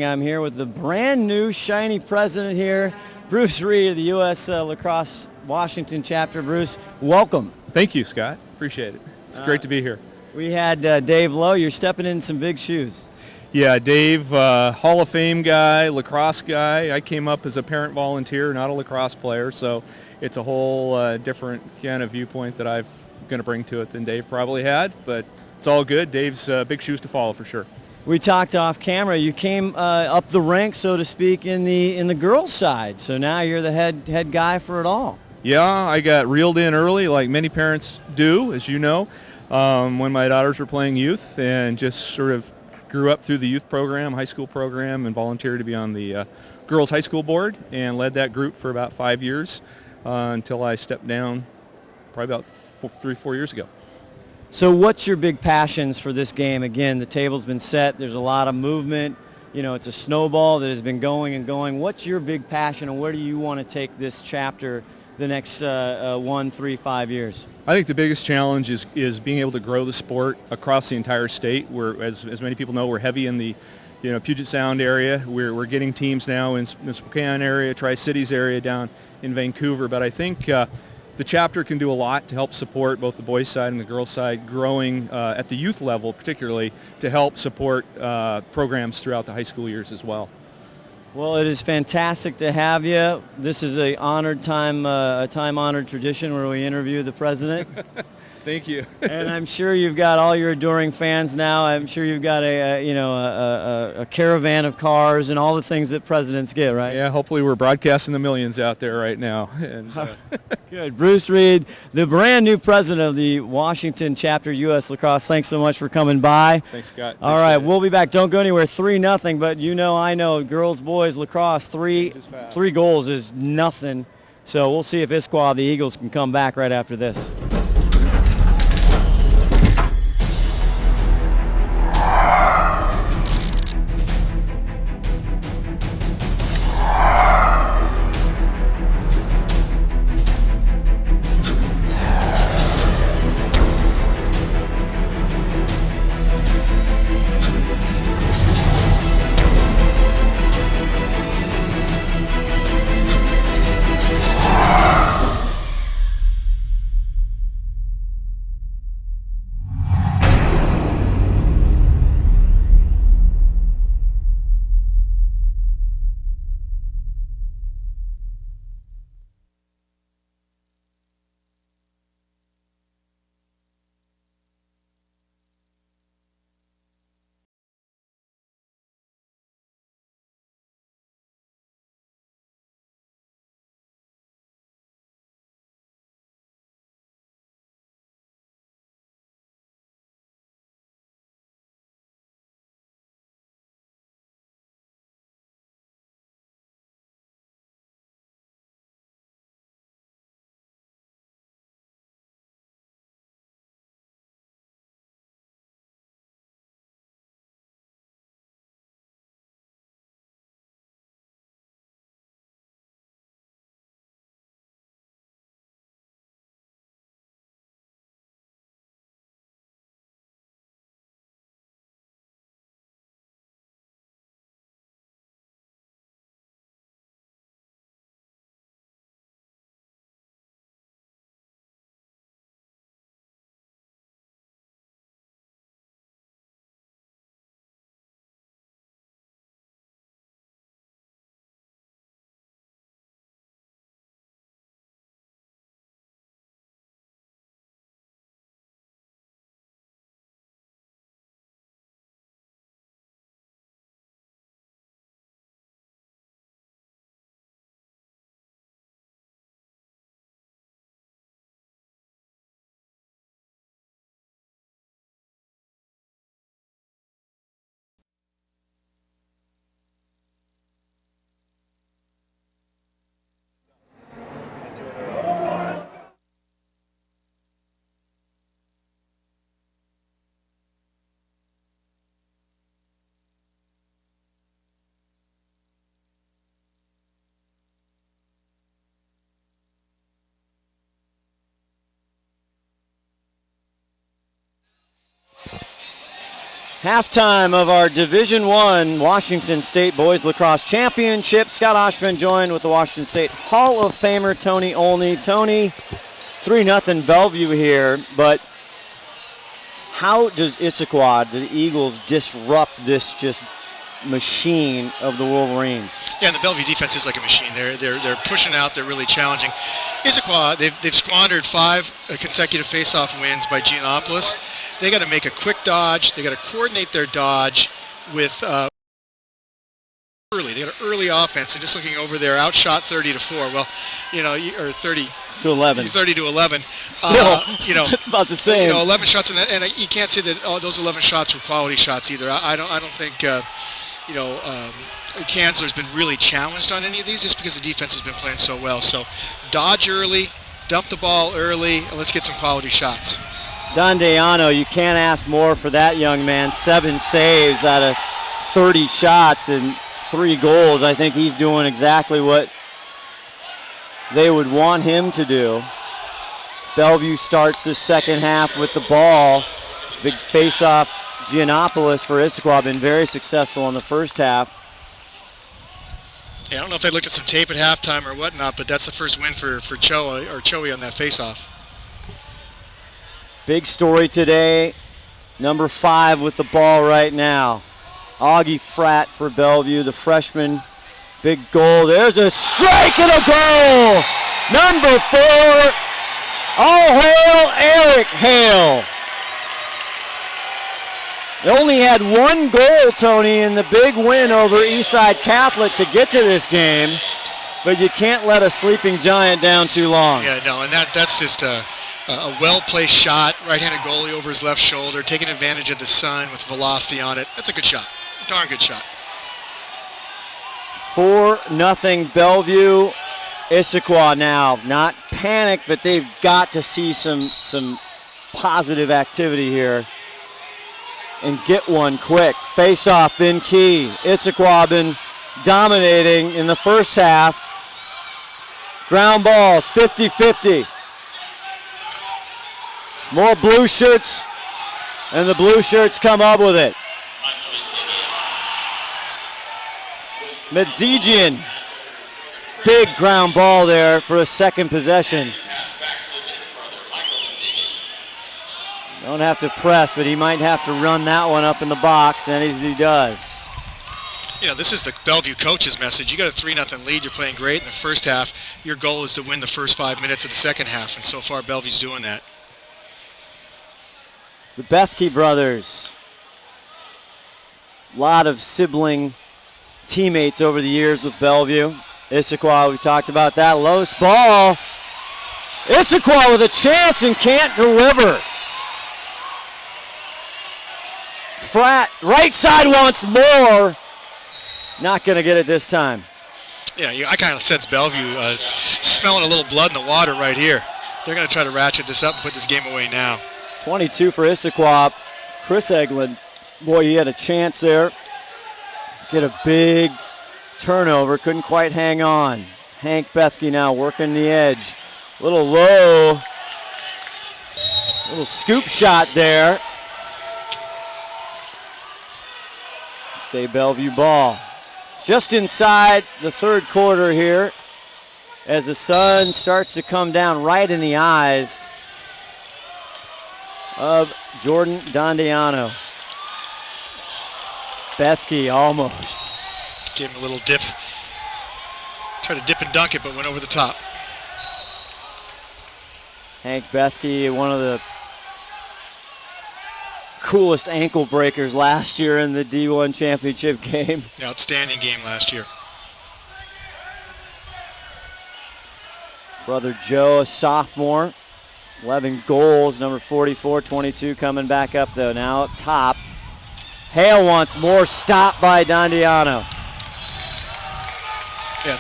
I'm here with the brand new shiny president here, Bruce Reed of the U.S. Lacrosse Washington chapter. Bruce, welcome. Thank you, Scott. Appreciate it. It's great to be here. We had Dave Lowe. You're stepping in some big shoes. Yeah, Dave, Hall of Fame guy, lacrosse guy. I came up as a parent volunteer, not a lacrosse player, so it's a whole different kind of viewpoint that I'm going to bring to it than Dave probably had, but it's all good. Dave's big shoes to follow for sure. We talked off camera. You came up the ranks, so to speak, in the girls' side, so now you're the head guy for it all. Yeah, I got reeled in early, like many parents do, as you know, when my daughters were playing youth, and just sort of grew up through the youth program, high school program, and volunteered to be on the girls' high school board, and led that group for about 5 years until I stepped down probably about 3-4 years ago. So what's your big passions for this game? Again, the table's been set. There's a lot of movement. You know, it's a snowball that has been going and going. What's your big passion, and where do you want to take this chapter the next 1, 3, 5 years? I think the biggest challenge is being able to grow the sport across the entire state. We're, as many people know, we're heavy in the Puget Sound area. We're getting teams now in the Spokane area, Tri-Cities area, down in Vancouver. But I think the chapter can do a lot to help support both the boys' side and the girls' side, growing at the youth level particularly, to help support programs throughout the high school years as well. Well, it is fantastic to have you. This is a time-honored tradition where we interview the president. Thank you. And I'm sure you've got all your adoring fans now. I'm sure you've got a caravan of cars and all the things that presidents get, right? Yeah, hopefully we're broadcasting the millions out there right now. And, Good. Bruce Reed, the brand new president of the Washington chapter U.S. Lacrosse. Thanks so much for coming by. Thanks, Scott. All right, we'll be back. Don't go anywhere. 3-0, but I know, girls, boys, lacrosse, three goals is nothing. So we'll see if Issaquah, the Eagles, can come back right after this. Halftime of our Division I Washington State Boys Lacrosse Championship. Scott Oshman joined with the Washington State Hall of Famer Tony Olney. Tony, 3-0 Bellevue here, but how does Issaquah, the Eagles, disrupt this just machine of the Wolverines? Yeah, and the Bellevue defense is like a machine. They're pushing out. They're really challenging. Issaquah, they've squandered 5 consecutive face-off wins by Giannopoulos. They got to make a quick dodge. They got to coordinate their dodge with early. They got an early offense, and just looking over there, outshot 30-4. Well, or 30 to 11. 30 to 11. Still, it's about the same. 11 shots, and you can't say that those 11 shots were quality shots either. I don't think Kanzler's been really challenged on any of these just because the defense has been playing so well. So dodge early, dump the ball early, and let's get some quality shots. Dondeano, you can't ask more for that young man. 7 saves out of 30 shots and 3 goals. I think he's doing exactly what they would want him to do. Bellevue starts the second half with the ball. Big face-off. Giannopoulos for Issaquah been very successful in the first half. Yeah, I don't know if they looked at some tape at halftime or whatnot, but that's the first win for Choey on that face-off. Big story today. Number 5 with the ball right now. Augie Fratt for Bellevue, the freshman. Big goal. There's a strike and a goal. Number 4. All hail Eric Hale. They only had 1 goal, Tony, in the big win over Eastside Catholic to get to this game, but you can't let a sleeping giant down too long. Yeah, no, and that's just a well-placed shot, right-handed goalie over his left shoulder, taking advantage of the sun with velocity on it. That's a good shot, darn good shot. 4-0 Bellevue. Issaquah now, not panic, but they've got to see some positive activity here and get one quick. Face-off been key. Issaquah been dominating in the first half. Ground balls, 50-50. More blue shirts, and the blue shirts come up with it. Medzigian, big ground ball there for a second possession. Don't have to press, but he might have to run that one up in the box, and he does. This is the Bellevue coach's message. You got a 3-0 lead. You're playing great in the first half. Your goal is to win the first 5 minutes of the second half, and so far Bellevue's doing that. The Bethke brothers. A lot of sibling teammates over the years with Bellevue. Issaquah, we talked about that. Loose ball. Issaquah with a chance and can't deliver. Fratt, right side once more. Not going to get it this time. Yeah, I kind of sense Bellevue smelling a little blood in the water right here. They're going to try to ratchet this up and put this game away now. 22 for Issaquah. Chris Eglin, boy, he had a chance there. Get a big turnover, couldn't quite hang on. Hank Bethke now working the edge. Little low, little scoop shot there. Stay Bellevue ball. Just inside the third quarter here as the sun starts to come down right in the eyes of Jordan Dondeano. Bethke almost. Gave him a little dip. Tried to dip and dunk it, but went over the top. Hank Bethke, one of the coolest ankle breakers last year in the D1 championship game. Outstanding game last year. Brother Joe, a sophomore, 11 goals, number 44, 22 coming back up though. Now up top. Hale wants more, stopped by Dondeano. Yeah,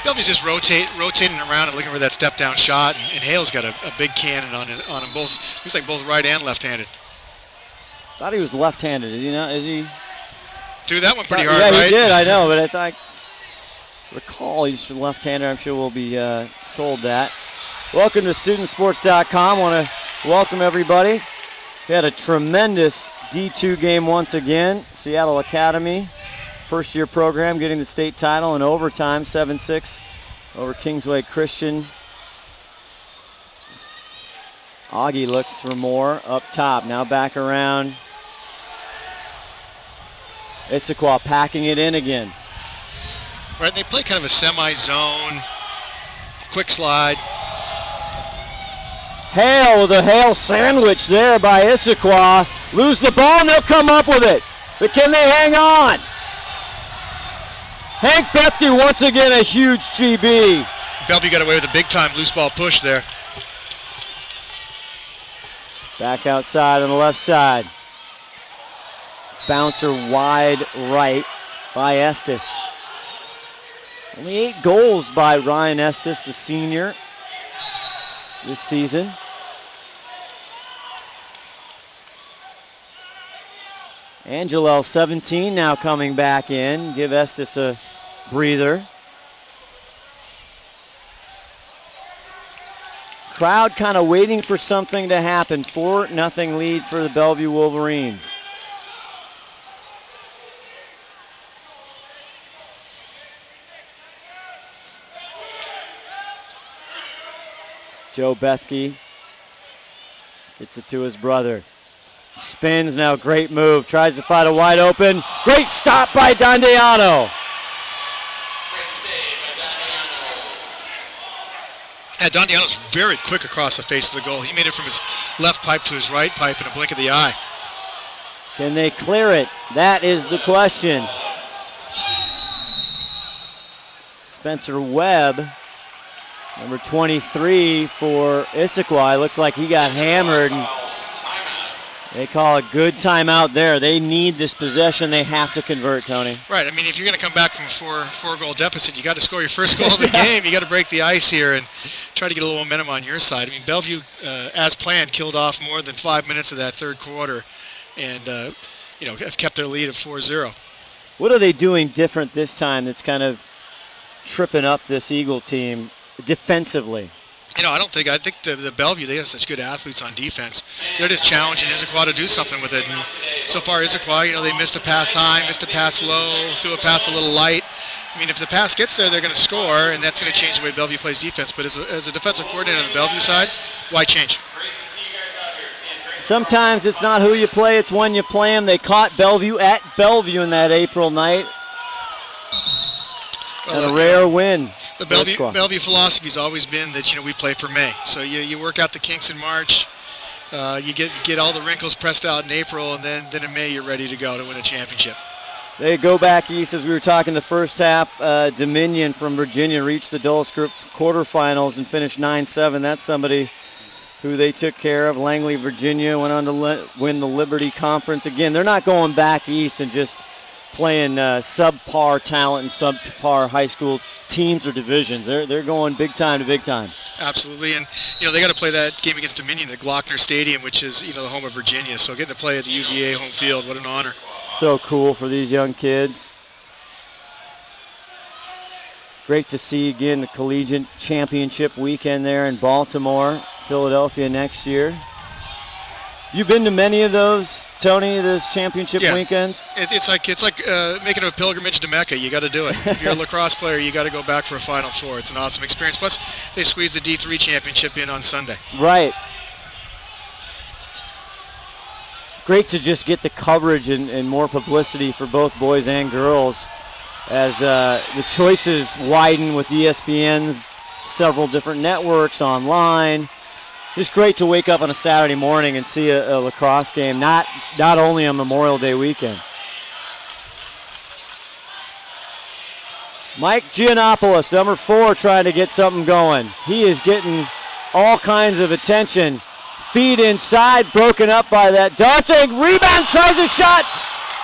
Bellevue's just rotating around and looking for that step down shot, and Hale's got a big cannon on him both. Looks like both right and left-handed. Thought he was left-handed. Is he not? Is he? Threw that one pretty hard, yeah, right? He did. I know, but I recall he's left-hander. I'm sure we'll be told that. Welcome to studentsports.com. Want to welcome everybody. We had a tremendous D2 game once again. Seattle Academy, first-year program, getting the state title in overtime, 7-6 over Kingsway Christian. Augie looks for more up top. Now back around. Issaquah packing it in again. Right, they play kind of a semi-zone, quick slide. Hale with a Hale sandwich there by Issaquah. Lose the ball and they'll come up with it. But can they hang on? Hank Bethke once again a huge GB. Bellevue got away with a big-time loose ball push there. Back outside on the left side. Bouncer wide right by Estes. Only 8 goals by Ryan Estes, the senior, this season. Angelel, 17, now coming back in. Give Estes a breather. Crowd kind of waiting for something to happen. 4-0 lead for the Bellevue Wolverines. Joe Bethke gets it to his brother. Spins now, great move. Tries to find a wide open. Great stop by Dondiano. Yeah, Dondiano's very quick across the face of the goal. He made it from his left pipe to his right pipe in a blink of the eye. Can they clear it? That is the question. Spencer Webb, number 23 for Issaquah. Looks like he got hammered. They call a good timeout there. They need this possession. They have to convert, Tony. Right. I mean, if you're going to come back from a four-goal deficit, you got to score your first goal of the game. You got to break the ice here and try to get a little momentum on your side. I mean, Bellevue, as planned, killed off more than 5 minutes of that third quarter, and have kept their lead of 4-0. What are they doing different this time that's kind of tripping up this Eagle team defensively? I think the Bellevue, they have such good athletes on defense. They're just challenging Issaquah to do something with it. And so far, Issaquah, they missed a pass high, missed a pass low, threw a pass a little light. I mean, if the pass gets there, they're going to score, and that's going to change the way Bellevue plays defense. But as a defensive coordinator on the Bellevue side, why change? Sometimes it's not who you play, it's when you play them. They caught Bellevue at Bellevue in that April night. And a rare win. The Bellevue philosophy has always been that we play for May. So you work out the kinks in March, you get all the wrinkles pressed out in April, and then in May you're ready to go to win a championship. They go back east as we were talking the first half. Dominion from Virginia reached the Dulles Group quarterfinals and finished 9-7. That's somebody who they took care of. Langley, Virginia went on to win the Liberty Conference. Again, they're not going back east and just playing subpar talent and subpar high school teams or divisions. They're going big time to big time. Absolutely, and they got to play that game against Dominion at Glockner Stadium, which is the home of Virginia. So getting to play at the UVA home field, what an honor. So cool for these young kids. Great to see again the collegiate championship weekend there in Baltimore, Philadelphia next year. You been to many of those, Tony, those championship weekends? It's like making a pilgrimage to Mecca. You got to do it. If you're a lacrosse player, you got to go back for a Final Four. It's an awesome experience. Plus, they squeeze the D3 championship in on Sunday. Right. Great to just get the coverage and more publicity for both boys and girls as the choices widen with ESPN's several different networks online. It's great to wake up on a Saturday morning and see a lacrosse game, not only on Memorial Day weekend. Mike Giannopoulos, number 4, trying to get something going. He is getting all kinds of attention. Feed inside, broken up by that Dante. Rebound, tries a shot.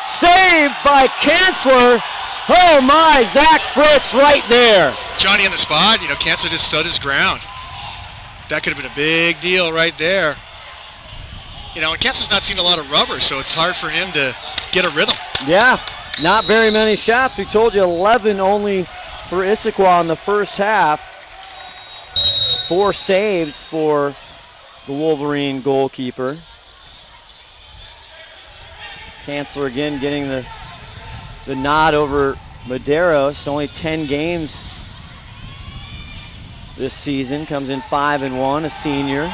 Saved by Kanzler. Oh my, Zach Fritz right there. Johnny on the spot. Kanzler just stood his ground. That could have been a big deal right there. And Kanzler's not seen a lot of rubber, so it's hard for him to get a rhythm. Yeah, not very many shots. We told you 11 only for Issaquah in the first half. 4 saves for the Wolverine goalkeeper. Chancellor again getting the nod over Medeiros. Only 10 games this season. Comes in 5-1, a senior.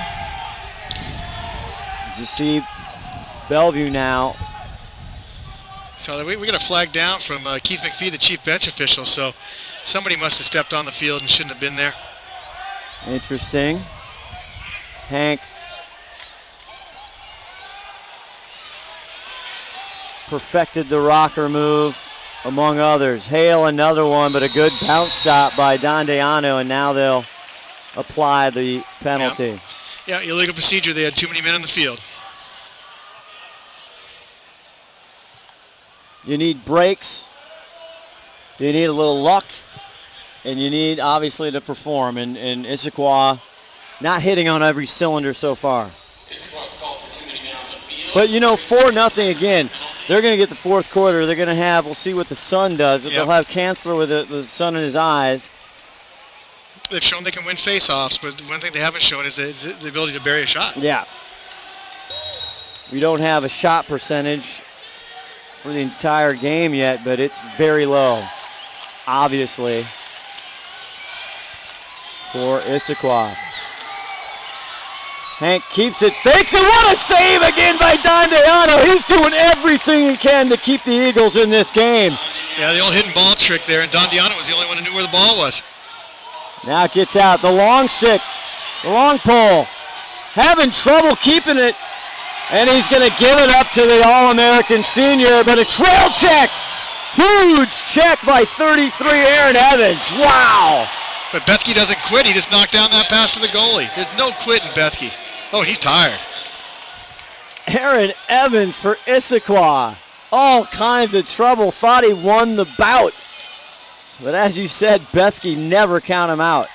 As you see Bellevue now. So we got a flag down from Keith McPhee, the chief bench official. So somebody must have stepped on the field and shouldn't have been there. Interesting. Hank perfected the rocker move, among others. Hale another one, but a good bounce stop by Dondeano, and now they'll apply the penalty. Yeah, illegal procedure. They had too many men on the field. You need breaks, you need a little luck, and you need, obviously, to perform. And Issaquah not hitting on every cylinder so far. But, 4-0 again. They're going to get the fourth quarter. They're going to have, we'll see what the sun does, but they'll have Chancellor with the sun in his eyes. They've shown they can win face-offs, but one thing they haven't shown is the ability to bury a shot. Yeah. We don't have a shot percentage for the entire game yet, but it's very low, obviously, for Issaquah. Hank keeps it, fakes it. What a save again by Dondeano. He's doing everything he can to keep the Eagles in this game. Yeah, the old hidden ball trick there, and Dondeano was the only one who knew where the ball was. Now it gets out. The long stick, the long pole, having trouble keeping it, and he's going to give it up to the All-American senior, but a trail check. Huge check by 33, Aaron Evans. Wow. But Bethke doesn't quit. He just knocked down that pass to the goalie. There's no quit in Bethke. Oh, he's tired. Aaron Evans for Issaquah. All kinds of trouble. Thought he won the bout. But as you said, Bethke never count him out.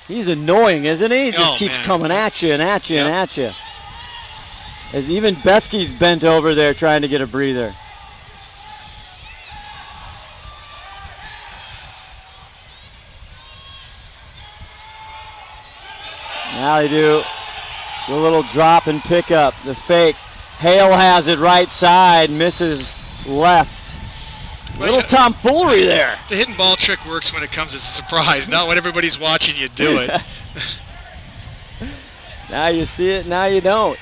He's annoying, isn't he? He just keeps coming at you and at you and at you. As even Bethke's bent over there trying to get a breather. Now they do the little drop and pick up, the fake. Hale has it right side, misses left. Little tomfoolery there. The hidden ball trick works when it comes as a surprise, not when everybody's watching you do it. Now you see it, now you don't.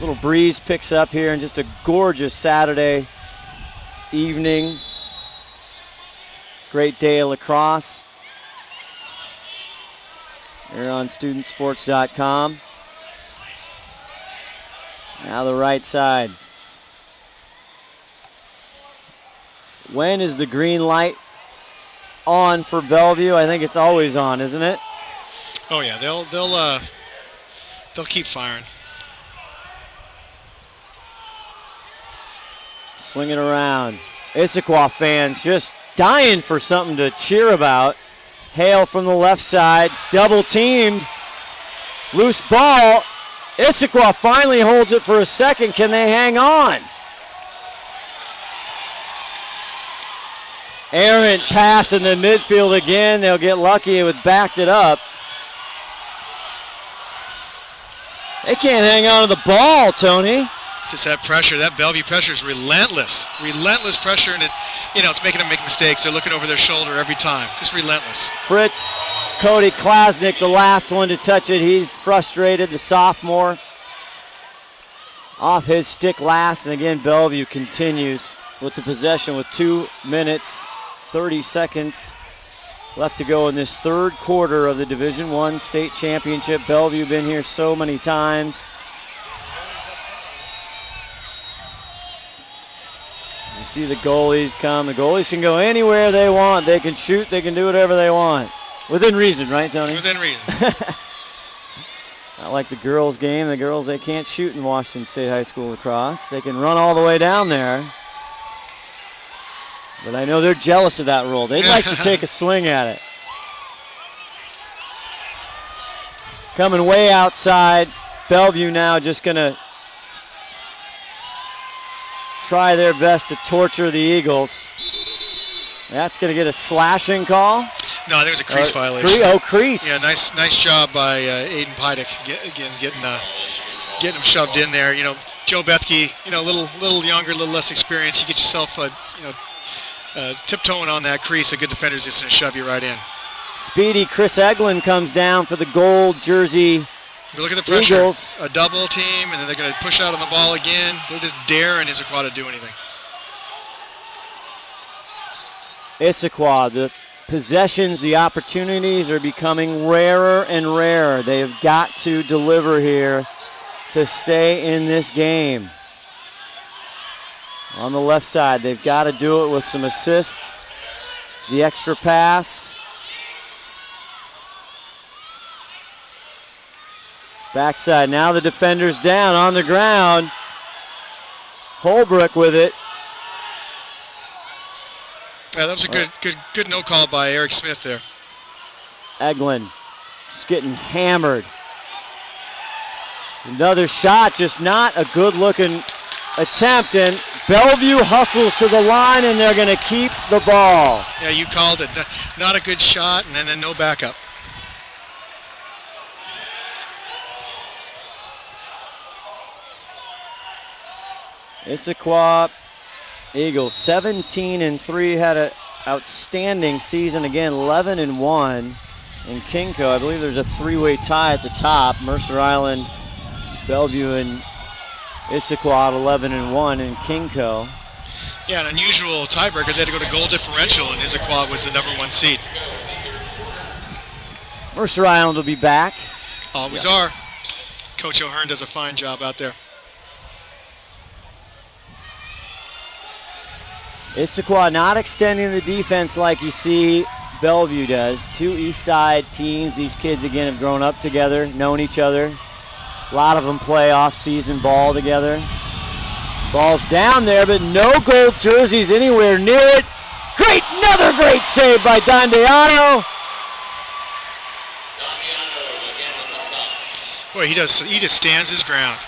Little breeze picks up here, and just a gorgeous Saturday evening. Great day of lacrosse. Here on studentsports.com. Now the right side. When is the green light on for Bellevue? I think it's always on, isn't it? Oh yeah, they'll keep firing. Swing it around. Issaquah fans just dying for something to cheer about. Hale from the left side, double teamed. Loose ball. Issaquah finally holds it for a second. Can they hang on? Errant pass in the midfield again. They'll get lucky with backed it up. They can't hang on to the ball, Tony. Just that pressure, that Bellevue pressure is relentless. Relentless pressure, and it's making them make mistakes. They're looking over their shoulder every time. Just relentless. Fritz, Cody Klasnick, the last one to touch it. He's frustrated, the sophomore. Off his stick last, and again, Bellevue continues with the possession with 2 minutes, 30 seconds left to go in this third quarter of the Division I state championship. Bellevue been here so many times. You see the goalies come. The goalies can go anywhere they want. They can shoot. They can do whatever they want. Within reason, right, Tony? Within reason. Not like the girls' game. The girls, they can't shoot in Washington State High School lacrosse. They can run all the way down there. But I know they're jealous of that rule. They'd like to take a swing at it. Coming way outside. Bellevue now just going to try their best to torture the Eagles. That's going to get a slashing call. No, I think it was a crease violation. Crease. Yeah, nice job by Aiden Pydek getting him shoved in there. Joe Bethke, a little younger, a little less experienced. You get yourself, tiptoeing on that crease. A good defender's just going to shove you right in. Speedy Chris Eglin comes down for the gold jersey. Look at the pressure. Eagles. A double team, and then they're going to push out on the ball again. They're just daring Issaquah to do anything. Issaquah, the possessions, the opportunities are becoming rarer and rarer. They have got to deliver here to stay in this game. On the left side, they've got to do it with some assists, the extra pass. Backside, now the defender's down on the ground. Holbrook with it. Yeah, that was a good no call by Eric Smith there. Eglin just getting hammered. Another shot, just not a good looking attempt, and Bellevue hustles to the line, and they're going to keep the ball. Yeah, you called it. Not a good shot, and then no backup. Issaquah Eagles 17-3, had an outstanding season again, 11-1 in Kinko. I believe there's a three-way tie at the top. Mercer Island, Bellevue, and Issaquah 11-1 in Kinko. Yeah, an unusual tiebreaker. They had to go to goal differential, and Issaquah was the #1 seed. Mercer Island will be back. Always are. Coach O'Hearn does a fine job out there. Issaquah not extending the defense like you see Bellevue does. Two East Side teams. These kids, again, have grown up together, known each other. A lot of them play off-season ball together. Ball's down there, but no gold jerseys anywhere near it. Another great save by Dondiano. Boy, he just stands his ground.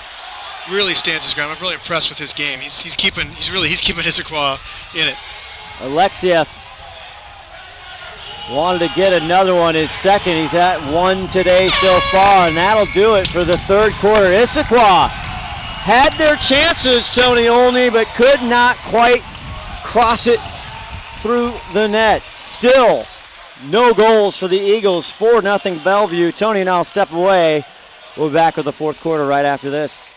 Really stands his ground. I'm really impressed with his game. He's keeping Issaquah in it. Alexiev wanted to get another one, his second. He's at one today so far, and that'll do it for the third quarter. Issaquah had their chances, Tony Olney, but could not quite cross it through the net. Still, no goals for the Eagles. 4-0 Bellevue. Tony and I'll step away. We'll be back with the fourth quarter right after this.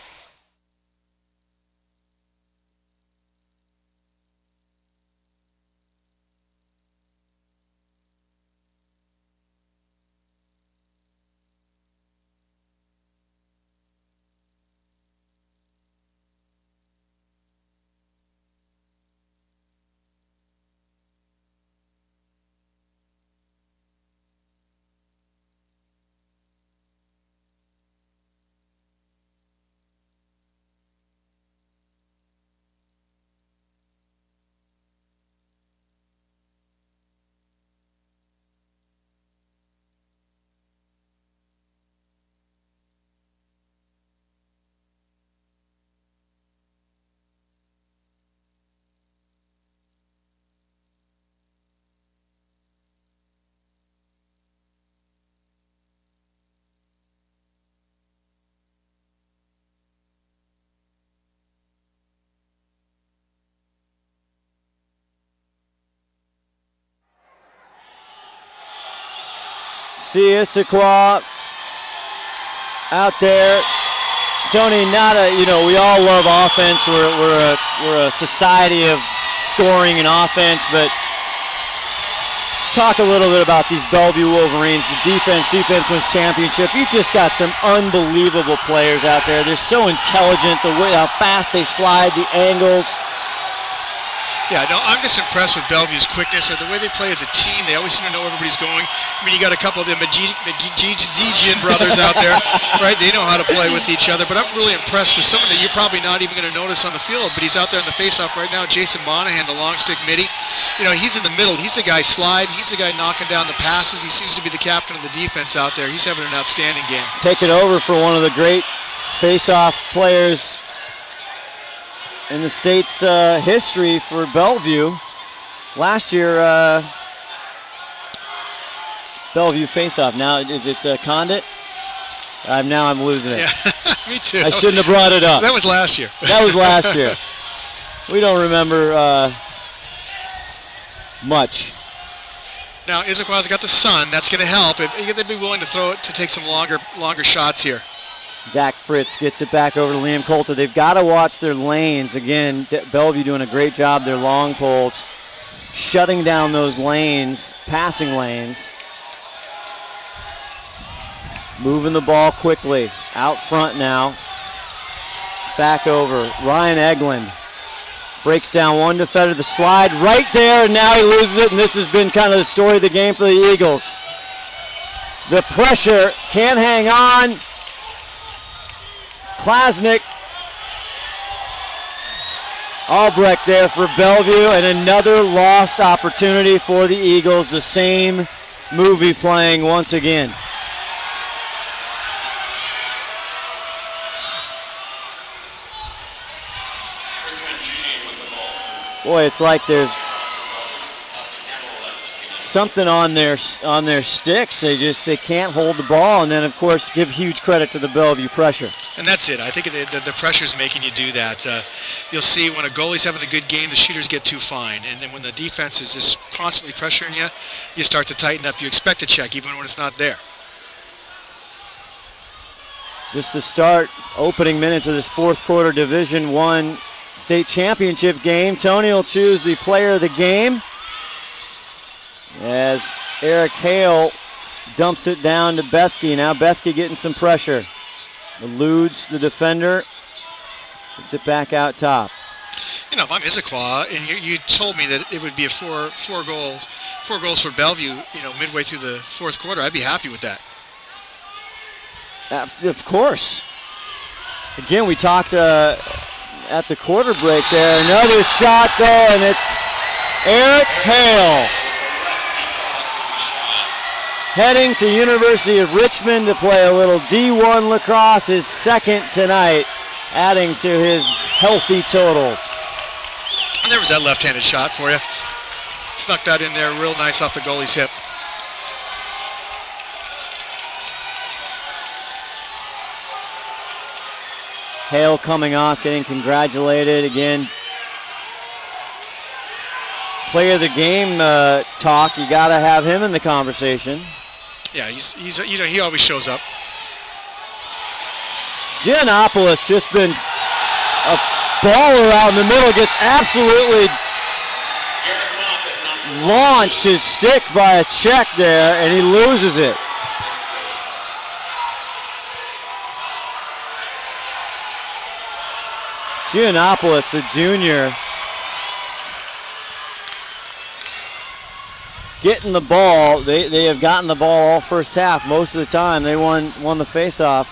See Issaquah out there. Tony, we all love offense. We're a society of scoring and offense, but let's talk a little bit about these Bellevue Wolverines. The defense wins championship. You just got some unbelievable players out there. They're so intelligent, the way how fast they slide, the angles. Yeah, no, I'm just impressed with Bellevue's quickness and the way they play as a team. They always seem to know everybody's going. I mean, you got a couple of the Majijian brothers out there, right? They know how to play with each other. But I'm really impressed with someone that you're probably not even going to notice on the field, but he's out there in the faceoff right now. Jason Monahan, the long stick midi. He's in the middle. He's the guy sliding. He's the guy knocking down the passes. He seems to be the captain of the defense out there. He's having an outstanding game. Take it over for one of the great faceoff players in the state's history for Bellevue. Last year, Bellevue faceoff. Now, is it Condit? Now I'm losing it. Yeah. Me too. I shouldn't have brought it up. That was last year. That was last year. We don't remember much. Now, Issaquah's got the sun. That's going to help. They'd be willing to throw it to take some longer shots here. Zach Fritz gets it back over to Liam Coulter. They've got to watch their lanes. Again, Bellevue doing a great job, their long poles, shutting down those lanes, passing lanes. Moving the ball quickly. Out front now. Back over. Ryan Eglin breaks down one defender. The slide right there, and now he loses it, and this has been kind of the story of the game for the Eagles. The pressure, can't hang on. Klasnick. Albrecht there for Bellevue, and another lost opportunity for the Eagles. The same movie playing once again. Boy, it's like there's something on their sticks. They can't hold the ball, and then of course give huge credit to the Bellevue pressure. And that's it. I think the pressure's making you do that. You'll see when a goalie's having a good game, the shooters get too fine, and then when the defense is just constantly pressuring you, you start to tighten up. You expect a check even when it's not there. Just the start, opening minutes of this fourth quarter Division I state championship game. Tony will choose the player of the game as Eric Hale dumps it down to Bethke. Now Bethke getting some pressure. Eludes the defender. Gets it back out top. You know, if I'm Issaquah and you told me that it would be a four goals for Bellevue, you know, midway through the fourth quarter, I'd be happy with that. Of course. Again, we talked at the quarter break there. Another shot though, and it's Eric Hale heading to University of Richmond to play a little D1 lacrosse, his second tonight, adding to his healthy totals. And there was that left-handed shot for you. Snuck that in there real nice off the goalie's hip. Hale coming off, getting congratulated again. Player of the game talk, you got to have him in the conversation. Yeah, he's you know, he always shows up. Giannopoulos just been a baller out in the middle, gets absolutely launched his stick by a check there, and he loses it. Giannopoulos, the junior, getting the ball. They have gotten the ball all first half. Most of the time they won the faceoff.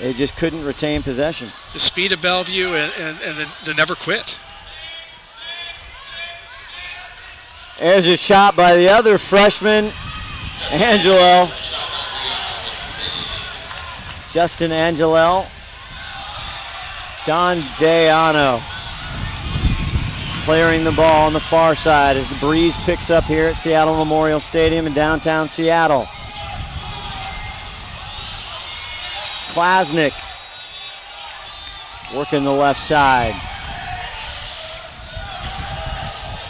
They just couldn't retain possession. The speed of Bellevue and the never quit. There's a shot by the other freshman, Angelo. Justin Angelo. Don Deano clearing the ball on the far side as the breeze picks up here at Seattle Memorial Stadium in downtown Seattle. Klasnick working the left side.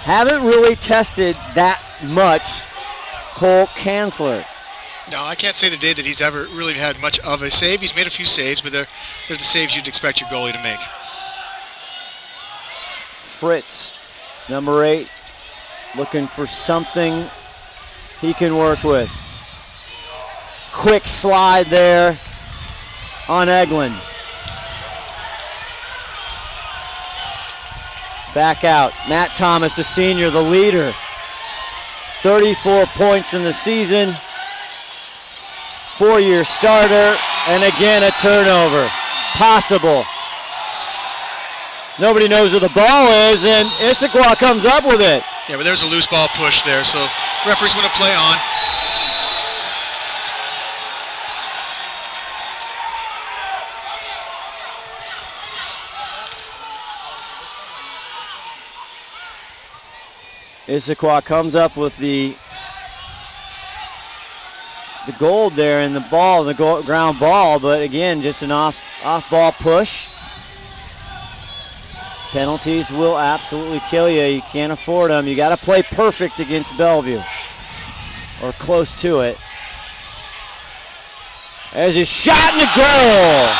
Haven't really tested that much Cole Kanzler. No, I can't say today that he's ever really had much of a save. He's made a few saves, but they're the saves you'd expect your goalie to make. Fritz, number 8, looking for something he can work with. Quick slide there on Eglin. Back out. Matt Thomas, the senior, the leader. 34 points in the season. 4-year starter, and again a turnover. Possible. Nobody knows where the ball is, and Issaquah comes up with it. Yeah, but there's a loose ball push there, so referees want to play on. Issaquah comes up with the the gold there in the ball, the ground ball, but again, just an off-ball push. Penalties will absolutely kill you. You can't afford them. You got to play perfect against Bellevue, or close to it. There's a shot and a goal.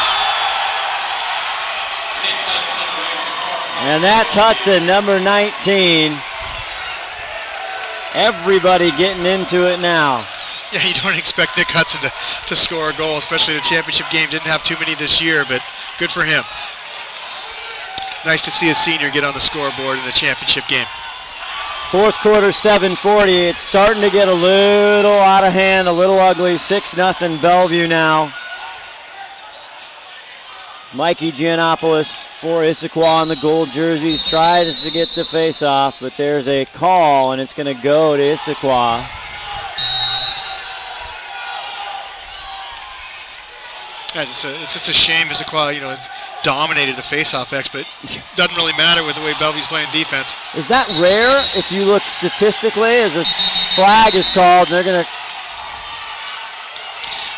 And that's Hudson, number 19. Everybody getting into it now. Yeah, you don't expect Nick Hudson to score a goal, especially in a championship game. Didn't have too many this year, but good for him. Nice to see a senior get on the scoreboard in a championship game. Fourth quarter, 7:40. It's starting to get a little out of hand, a little ugly. 6-0 Bellevue now. Mikey Giannopoulos for Issaquah on the gold jerseys. Tries to get the face-off, but there's a call, and it's going to go to Issaquah. Yeah, it's just a shame Issaquah, it's dominated the face-off X, but doesn't really matter with the way Bellevue's playing defense. Is that rare if you look statistically as a flag is called and they're going to...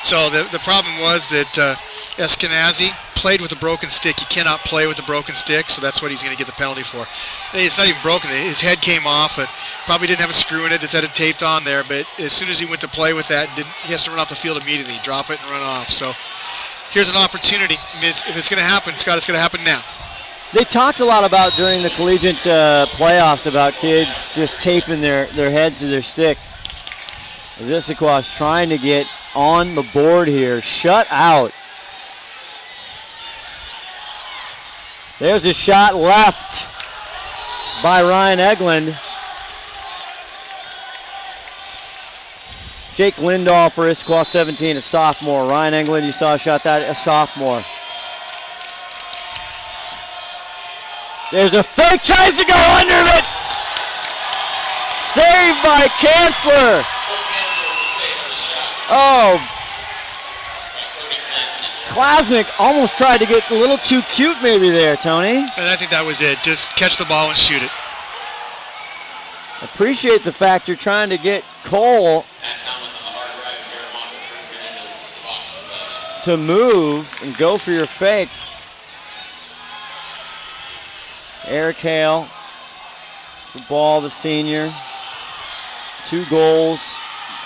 So the problem was that Eskenazi played with a broken stick. You cannot play with a broken stick, so that's what he's going to get the penalty for. It's not even broken. His head came off. Probably didn't have a screw in it. Just had it taped on there, but as soon as he went to play with that, he has to run off the field immediately, drop it and run off. So here's an opportunity. I mean, if it's going to happen, Scott, it's going to happen now. They talked a lot about during the collegiate playoffs about kids just taping their heads to their stick. As Issaquah's trying to get on the board here. Shut out. There's a shot left by Ryan Eglund. Jake Lindahl for Issaquah 17, a sophomore. Ryan Eglund, you saw a shot that, a sophomore. There's a fake, tries to go under it. Saved by Kanzler. Oh, Klasnick almost tried to get a little too cute maybe there, Tony. And I think that was it. Just catch the ball and shoot it. Appreciate the fact you're trying to get Cole to move and go for your fake. Eric Hale, the ball, the senior. 2 goals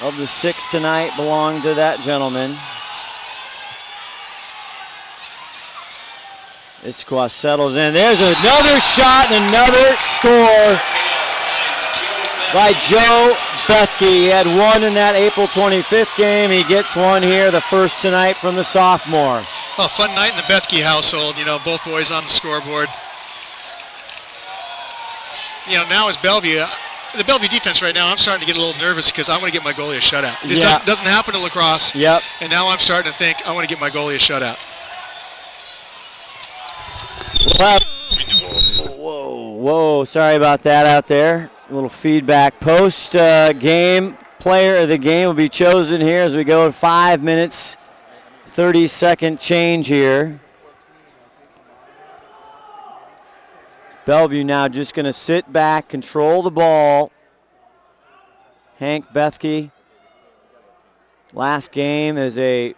of the 6 tonight belong to that gentleman. Issaquah settles in. There's another shot and another score by Joe Bethke. He had one in that April 25th game. He gets one here, the first tonight from the sophomore. Well, fun night in the Bethke household. Both boys on the scoreboard. Now as Bellevue, the Bellevue defense right now, I'm starting to get a little nervous because I want to get my goalie a shutout. It doesn't happen to Lacrosse. Yep. And now I'm starting to think I want to get my goalie a shutout. Whoa, sorry about that out there. A little feedback. Post-game player of the game will be chosen here as we go 5 minutes, 30-second change here. Bellevue now just going to sit back, control the ball. Hank Bethke, last game as a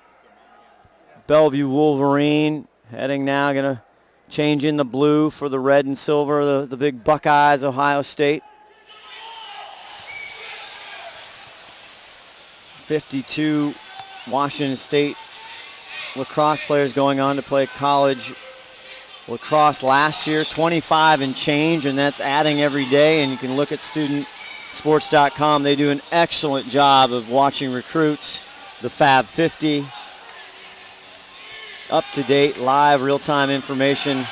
Bellevue Wolverine, heading now, going to change in the blue for the red and silver, the big Buckeyes, Ohio State. 52 Washington State lacrosse players going on to play college lacrosse last year, 25 and change, and that's adding every day. And you can look at studentsports.com. They do an excellent job of watching recruits, the Fab 50. Up-to-date, live, real-time information,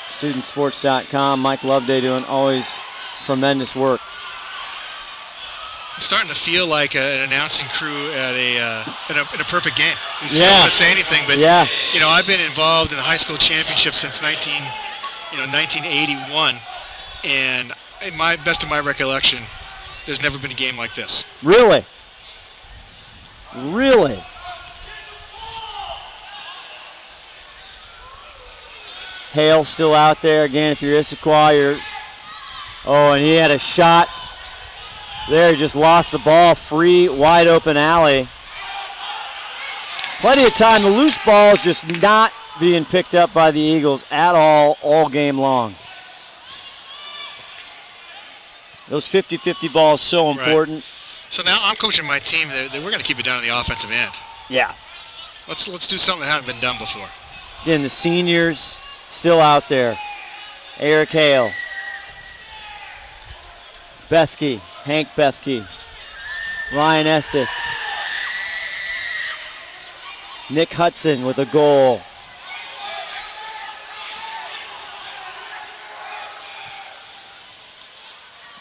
studentsports.com. Mike Loveday doing always tremendous work. I'm starting to feel like an announcing crew at in a perfect game. I don't Yeah. want to say anything, but Yeah. I've been involved in the high school championship since 1981, and best of my recollection, there's never been a game like this. Really? Really? Hale still out there again. If you're Issaquah, and he had a shot there. He just lost the ball. Free, wide open alley. Plenty of time. The loose ball is just not being picked up by the Eagles at all game long. Those 50-50 balls so important. Right. So now I'm coaching my team. We're going to keep it down on the offensive end. Yeah. Let's do something that hasn't been done before. Again, the seniors still out there. Eric Hale. Bethke. Hank Bethke. Ryan Estes. Nick Hudson with a goal.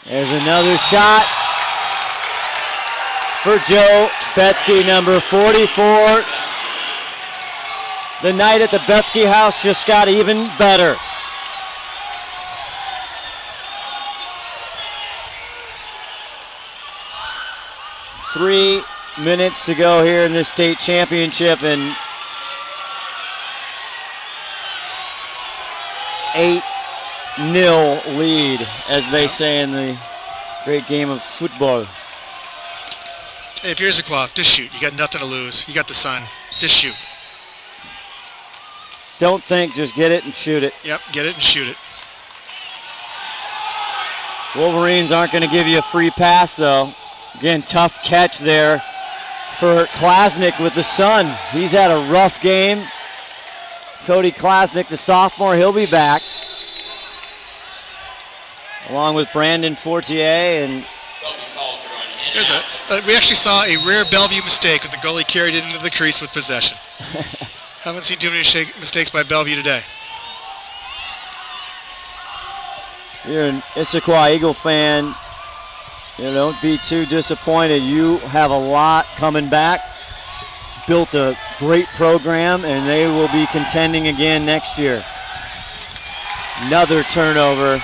There's another shot for Joe Bethke, number 44. The night at the Bethke house just got even better. Three minutes to go here in this state championship, and 8-0 lead, as they say in the great game of football. Hey, if you're Issaquah, just shoot. You got nothing to lose. You got the sun. Just shoot. Don't think, just get it and shoot it. Yep, get it and shoot it. Wolverines aren't going to give you a free pass, though. Again, tough catch there for Klasnick with the sun. He's had a rough game. Cody Klasnick, the sophomore, he'll be back. Along with Brandon Fortier. And we actually saw a rare Bellevue mistake when the goalie carried it into the crease with possession. Haven't seen too many mistakes by Bellevue today. You're an Issaquah Eagle fan. Don't be too disappointed. You have a lot coming back. Built a great program, and they will be contending again next year. Another turnover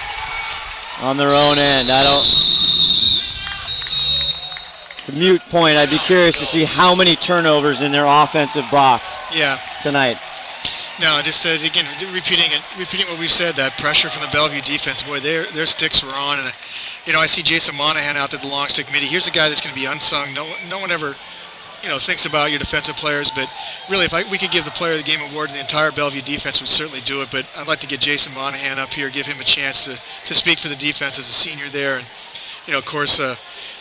on their own end. It's a moot point. I'd be curious to see how many turnovers in their offensive box tonight. No, just again, repeating what we've said, that pressure from the Bellevue defense, boy, their sticks were on. And, I see Jason Monahan out there, the long stick midi. Here's a guy that's going to be unsung. No one ever, thinks about your defensive players. But really, if we could give the Player of the Game award to the entire Bellevue defense, we'd certainly do it. But I'd like to get Jason Monahan up here, give him a chance to speak for the defense as a senior there. And, of course,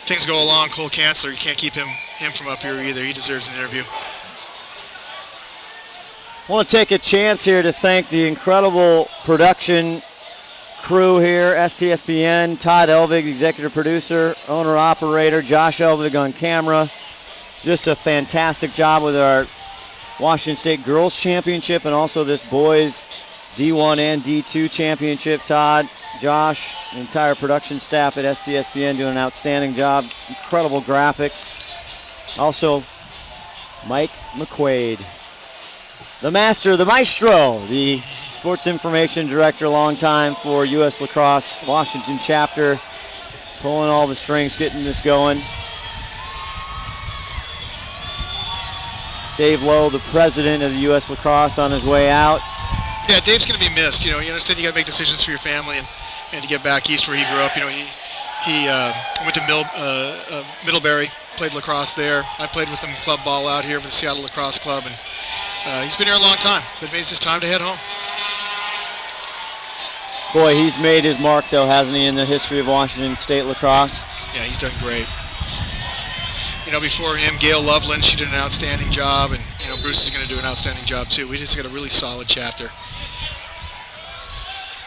things go along. Cole Kanzler, you can't keep him from up here either. He deserves an interview. I want to take a chance here to thank the incredible production crew here, STSPN, Todd Elvig, executive producer, owner-operator, Josh Elvig on camera. Just a fantastic job with our Washington State Girls Championship and also this boys D1 and D2 Championship. Todd, Josh, the entire production staff at STSPN doing an outstanding job. Incredible graphics. Also, Mike McQuaid. The master, the maestro, the sports information director, long time for U.S. Lacrosse Washington chapter, pulling all the strings, getting this going. Dave Lowe, the president of the U.S. Lacrosse, on his way out. Yeah, Dave's going to be missed. You understand you got to make decisions for your family and to get back east where he grew up. He went to Middlebury, played lacrosse there. I played with him club ball out here for the Seattle Lacrosse Club, and he's been here a long time, but maybe it's his time to head home. Boy, he's made his mark, though, hasn't he, in the history of Washington State lacrosse? Yeah, he's done great. Before him, Gail Loveland, she did an outstanding job, and, Bruce is going to do an outstanding job, too. We just got a really solid chapter.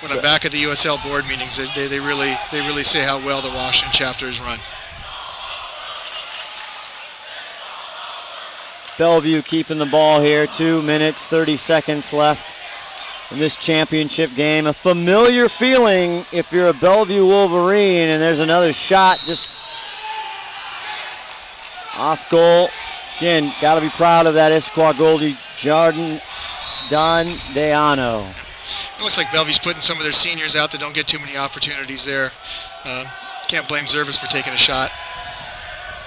When I'm back at the USL board meetings, they really say how well the Washington chapter is run. Bellevue keeping the ball here. 2 minutes, 30 seconds left in this championship game. A familiar feeling if you're a Bellevue Wolverine, and there's another shot just off goal. Again, got to be proud of that Issaquah goalie, Jordan Don Deano. It looks like Bellevue's putting some of their seniors out that don't get too many opportunities there. Can't blame Zervis for taking a shot.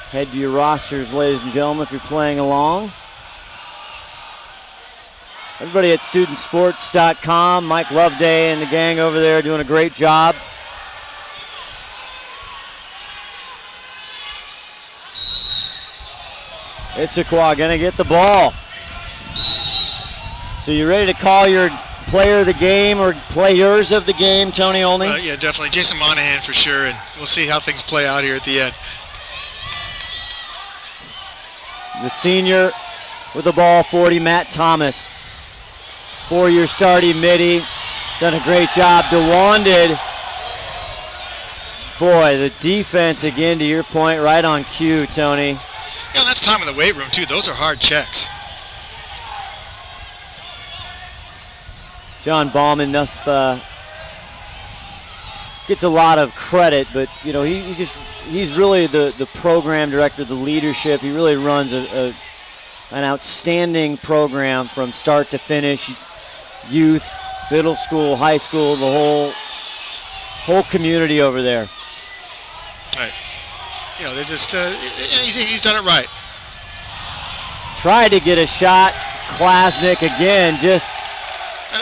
Head to your rosters, ladies and gentlemen, if you're playing along. Everybody at studentsports.com, Mike Loveday and the gang over there doing a great job. Issaquah going to get the ball. So you ready to call your player of the game or players of the game, Tony Olney? Yeah, definitely. Jason Monahan for sure, and we'll see how things play out here at the end. The senior with the ball, 40, Matt Thomas. 4-year starting midi. Done a great job. DeWanded. Boy, the defense, again, to your point, right on cue, Tony. Yeah, that's time in the weight room, too. Those are hard checks. John Ballman gets a lot of credit, but he's really the program director, the leadership. He really runs an outstanding program from start to finish. Youth, middle school, high school, the whole community over there. Right. They're just he's done it right. Tried to get a shot. Klasnick again, just.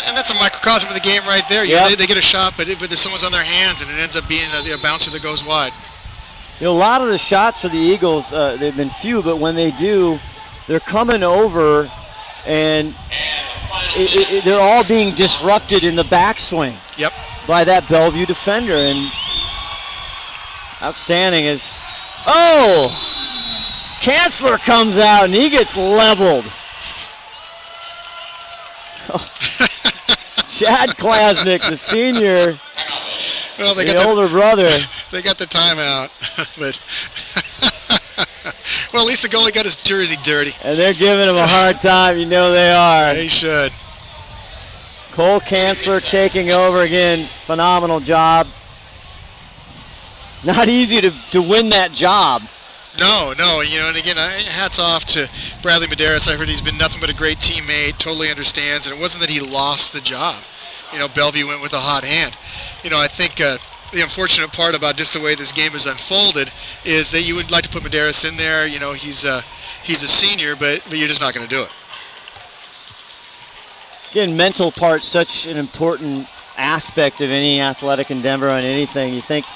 And that's a microcosm of the game right there. Yep. They get a shot, but someone's on their hands, and it ends up being a bouncer that goes wide. A lot of the shots for the Eagles, they've been few, but when they do, they're coming over, and they're all being disrupted in the backswing. Yep. By that Bellevue defender, and outstanding is, Kanzler comes out and he gets leveled. Chad Klasnick, the senior, well, the older brother. They got the timeout, but well, at least the goalie got his jersey dirty. And they're giving him a hard time. You know they are. They should. Cole Kanzler taking over again. Phenomenal job. Not easy to win that job. No, and again, hats off to Bradley Medeiros. I heard he's been nothing but a great teammate, totally understands, and it wasn't that he lost the job. Bellevue went with a hot hand. I think the unfortunate part about just the way this game has unfolded is that you would like to put Medeiros in there. He's a senior, but you're just not going to do it. Again, mental part, such an important aspect of any athletic endeavor on anything. You think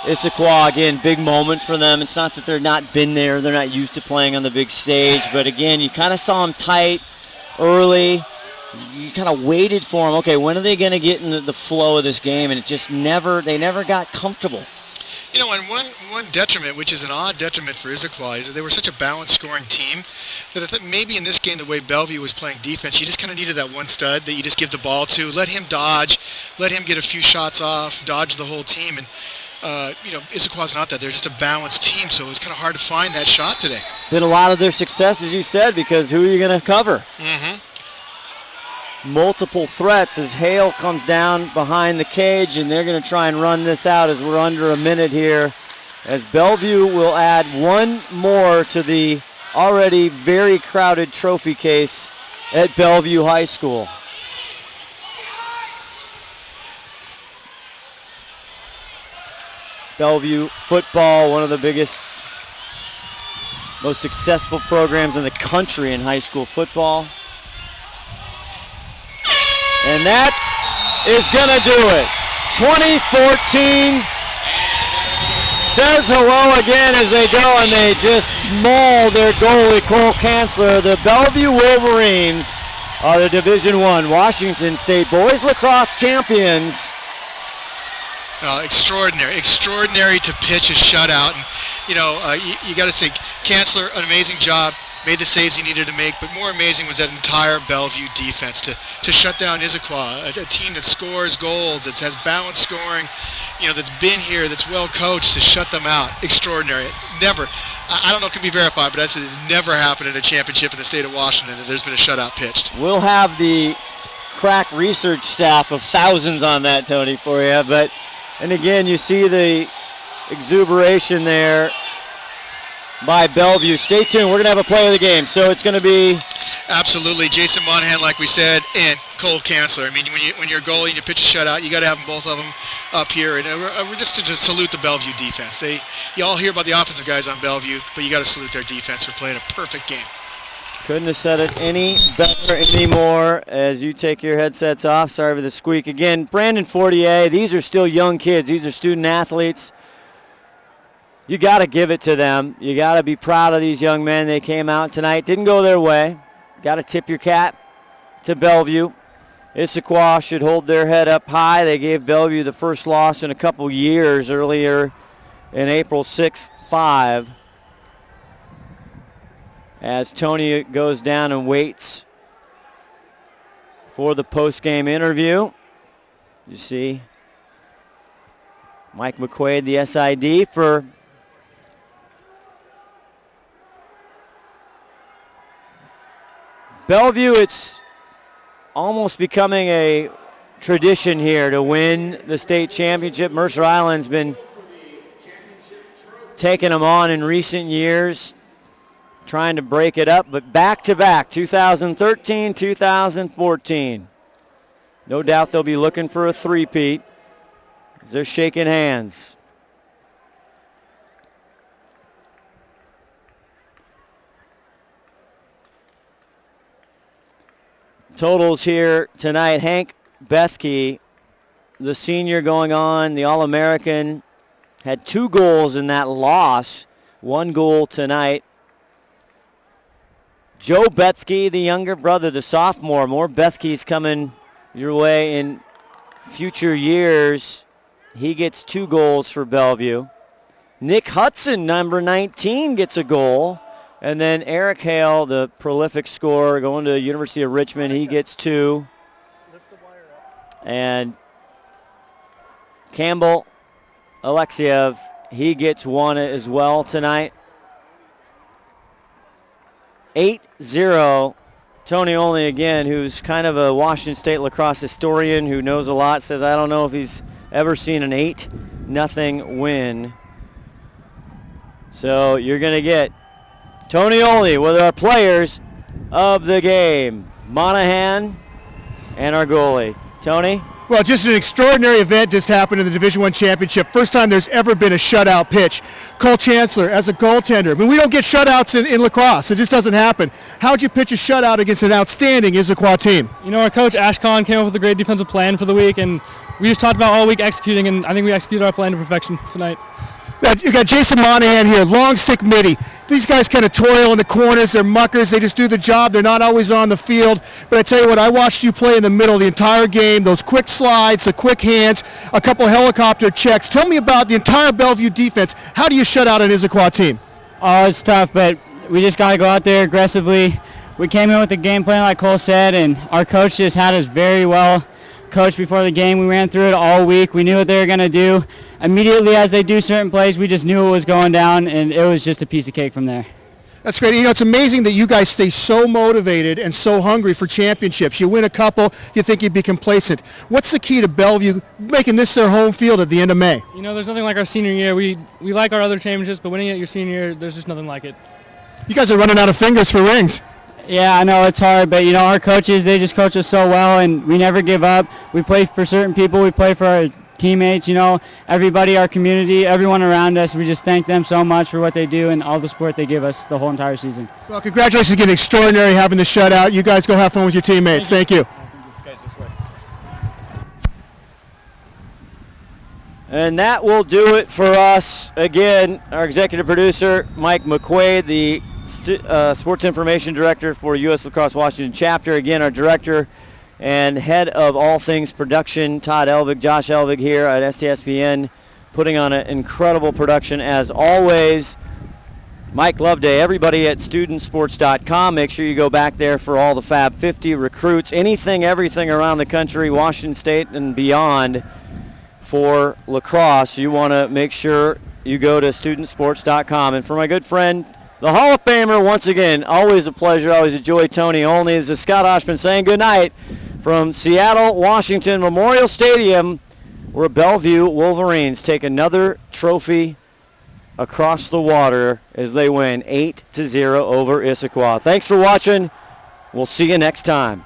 Issaquah, again, big moment for them. It's not that they're not been there. They're not used to playing on the big stage. But, again, you kind of saw them tight early. You kind of waited for them. Okay, when are they going to get in the flow of this game? And it just they never got comfortable. And one detriment, which is an odd detriment for Issaquah, is that they were such a balanced scoring team that I thought maybe in this game, the way Bellevue was playing defense, you just kind of needed that one stud that you just give the ball to, let him dodge, let him get a few shots off, dodge the whole team. And Issaquah's not that. They're just a balanced team, so it was kind of hard to find that shot today. Been a lot of their success, as you said, because who are you going to cover? Mm-hmm. Multiple threats as Hale comes down behind the cage, and they're going to try and run this out as we're under a minute here, as Bellevue will add one more to the already very crowded trophy case at Bellevue High School. Bellevue football, one of the biggest, most successful programs in the country in high school football. And that is going to do it. 2014 says hello again as they go, and they just maul their goalie, Cole Kanzler. The Bellevue Wolverines are the Division I Washington State Boys Lacrosse champions. Extraordinary to pitch a shutout. And, you got to think, Kanzler, an amazing job, made the saves he needed to make, but more amazing was that entire Bellevue defense to shut down Issaquah, a team that scores goals, that has balanced scoring, that's been here, that's well coached, to shut them out. Extraordinary. Never, I don't know if it can be verified, but I said it's never happened in a championship in the state of Washington that there's been a shutout pitched. We'll have the crack research staff of thousands on that, Tony, for you. And again, you see the exuberation there by Bellevue. Stay tuned. We're going to have a play of the game. So it's going to be... Absolutely. Jason Monahan, like we said, and Cole Kanzler. I mean, when you're a goalie and you pitch a shutout, you got to have them, both of them up here. And we're just to salute the Bellevue defense. You all hear about the offensive guys on Bellevue, but you got to salute their defense for playing a perfect game. Couldn't have said it any better anymore as you take your headsets off. Sorry for the squeak. Again, Brandon Fortier, these are still young kids. These are student athletes. You got to give it to them. You got to be proud of these young men. They came out tonight. Didn't go their way. Got to tip your cap to Bellevue. Issaquah should hold their head up high. They gave Bellevue the first loss in a couple years earlier in April 6-5. As Tony goes down and waits for the post-game interview. You see Mike McQuaid, the SID for Bellevue. It's almost becoming a tradition here to win the state championship. Mercer Island's been taking them on in recent years, trying to break it up, but back-to-back, 2013, 2014. No doubt they'll be looking for a three-peat as they're shaking hands. Totals here tonight. Hank Bethke, the senior going on, the All-American, had 2 goals in that loss, 1 goal tonight. Joe Bethke, the younger brother, the sophomore. More Bethkes coming your way in future years. He gets 2 goals for Bellevue. Nick Hudson, number 19, gets a goal. And then Eric Hale, the prolific scorer, going to the University of Richmond, he gets 2. And Campbell Alexiev, he gets 1 as well tonight. 8-0. Tony Olney again, who's kind of a Washington State lacrosse historian who knows a lot, says I don't know if he's ever seen an 8-0 win. So you're going to get Tony Olney with our players of the game, Monahan and our goalie. Tony? Well, just an extraordinary event just happened in the Division I Championship. First time there's ever been a shutout pitch. Cole Chancellor as a goaltender. I mean, we don't get shutouts in lacrosse. It just doesn't happen. How'd you pitch a shutout against an outstanding Issaquah team? You know, our coach, Ashcon, came up with a great defensive plan for the week, and we just talked about all week executing, and I think we executed our plan to perfection tonight. Now, you got Jason Monahan here, long stick midi. These guys kind of toil in the corners. They're muckers. They just do the job. They're not always on the field. But I tell you what, I watched you play in the middle the entire game. Those quick slides, the quick hands, a couple helicopter checks. Tell me about the entire Bellevue defense. How do you shut out an Issaquah team? Oh, it's tough, but we just got to go out there aggressively. We came in with a game plan, like Cole said, and our coach just had us very well coached before the game. We ran through it all week. We knew what they were going to do. Immediately as they do certain plays, we just knew it was going down, and it was just a piece of cake from there. That's great. You know, it's amazing that you guys stay so motivated and so hungry for championships. You win a couple, you think you'd be complacent. What's the key to Bellevue making this their home field at the end of May? You know, there's nothing like our senior year. We like our other championships, but winning it your senior year, there's just nothing like it. You guys are running out of fingers for rings. Yeah, I know it's hard, but, you know, our coaches, they just coach us so well, and we never give up. We play for certain people. We play for our teammates, you know, everybody, our community, everyone around us. We just thank them so much for what they do and all the support they give us the whole entire season. Well, congratulations again. Extraordinary having the shutout. You guys go have fun with your teammates. Thank you. And that will do it for us. Again, our executive producer, Mike McQuaid, the Sports Information Director for U.S. Lacrosse Washington Chapter. Again, our director and head of all things production, Todd Elvig, Josh Elvig here at STSPN, putting on an incredible production as always. Mike Loveday, everybody at studentsports.com. Make sure you go back there for all the Fab 50 recruits, anything, everything around the country, Washington State and beyond for lacrosse. You want to make sure you go to studentsports.com. And for my good friend, the Hall of Famer, once again, always a pleasure, always enjoy Tony Olney. This is Scott Oshman saying good night from Seattle, Washington Memorial Stadium, where Bellevue Wolverines take another trophy across the water as they win 8-0 over Issaquah. Thanks for watching. We'll see you next time.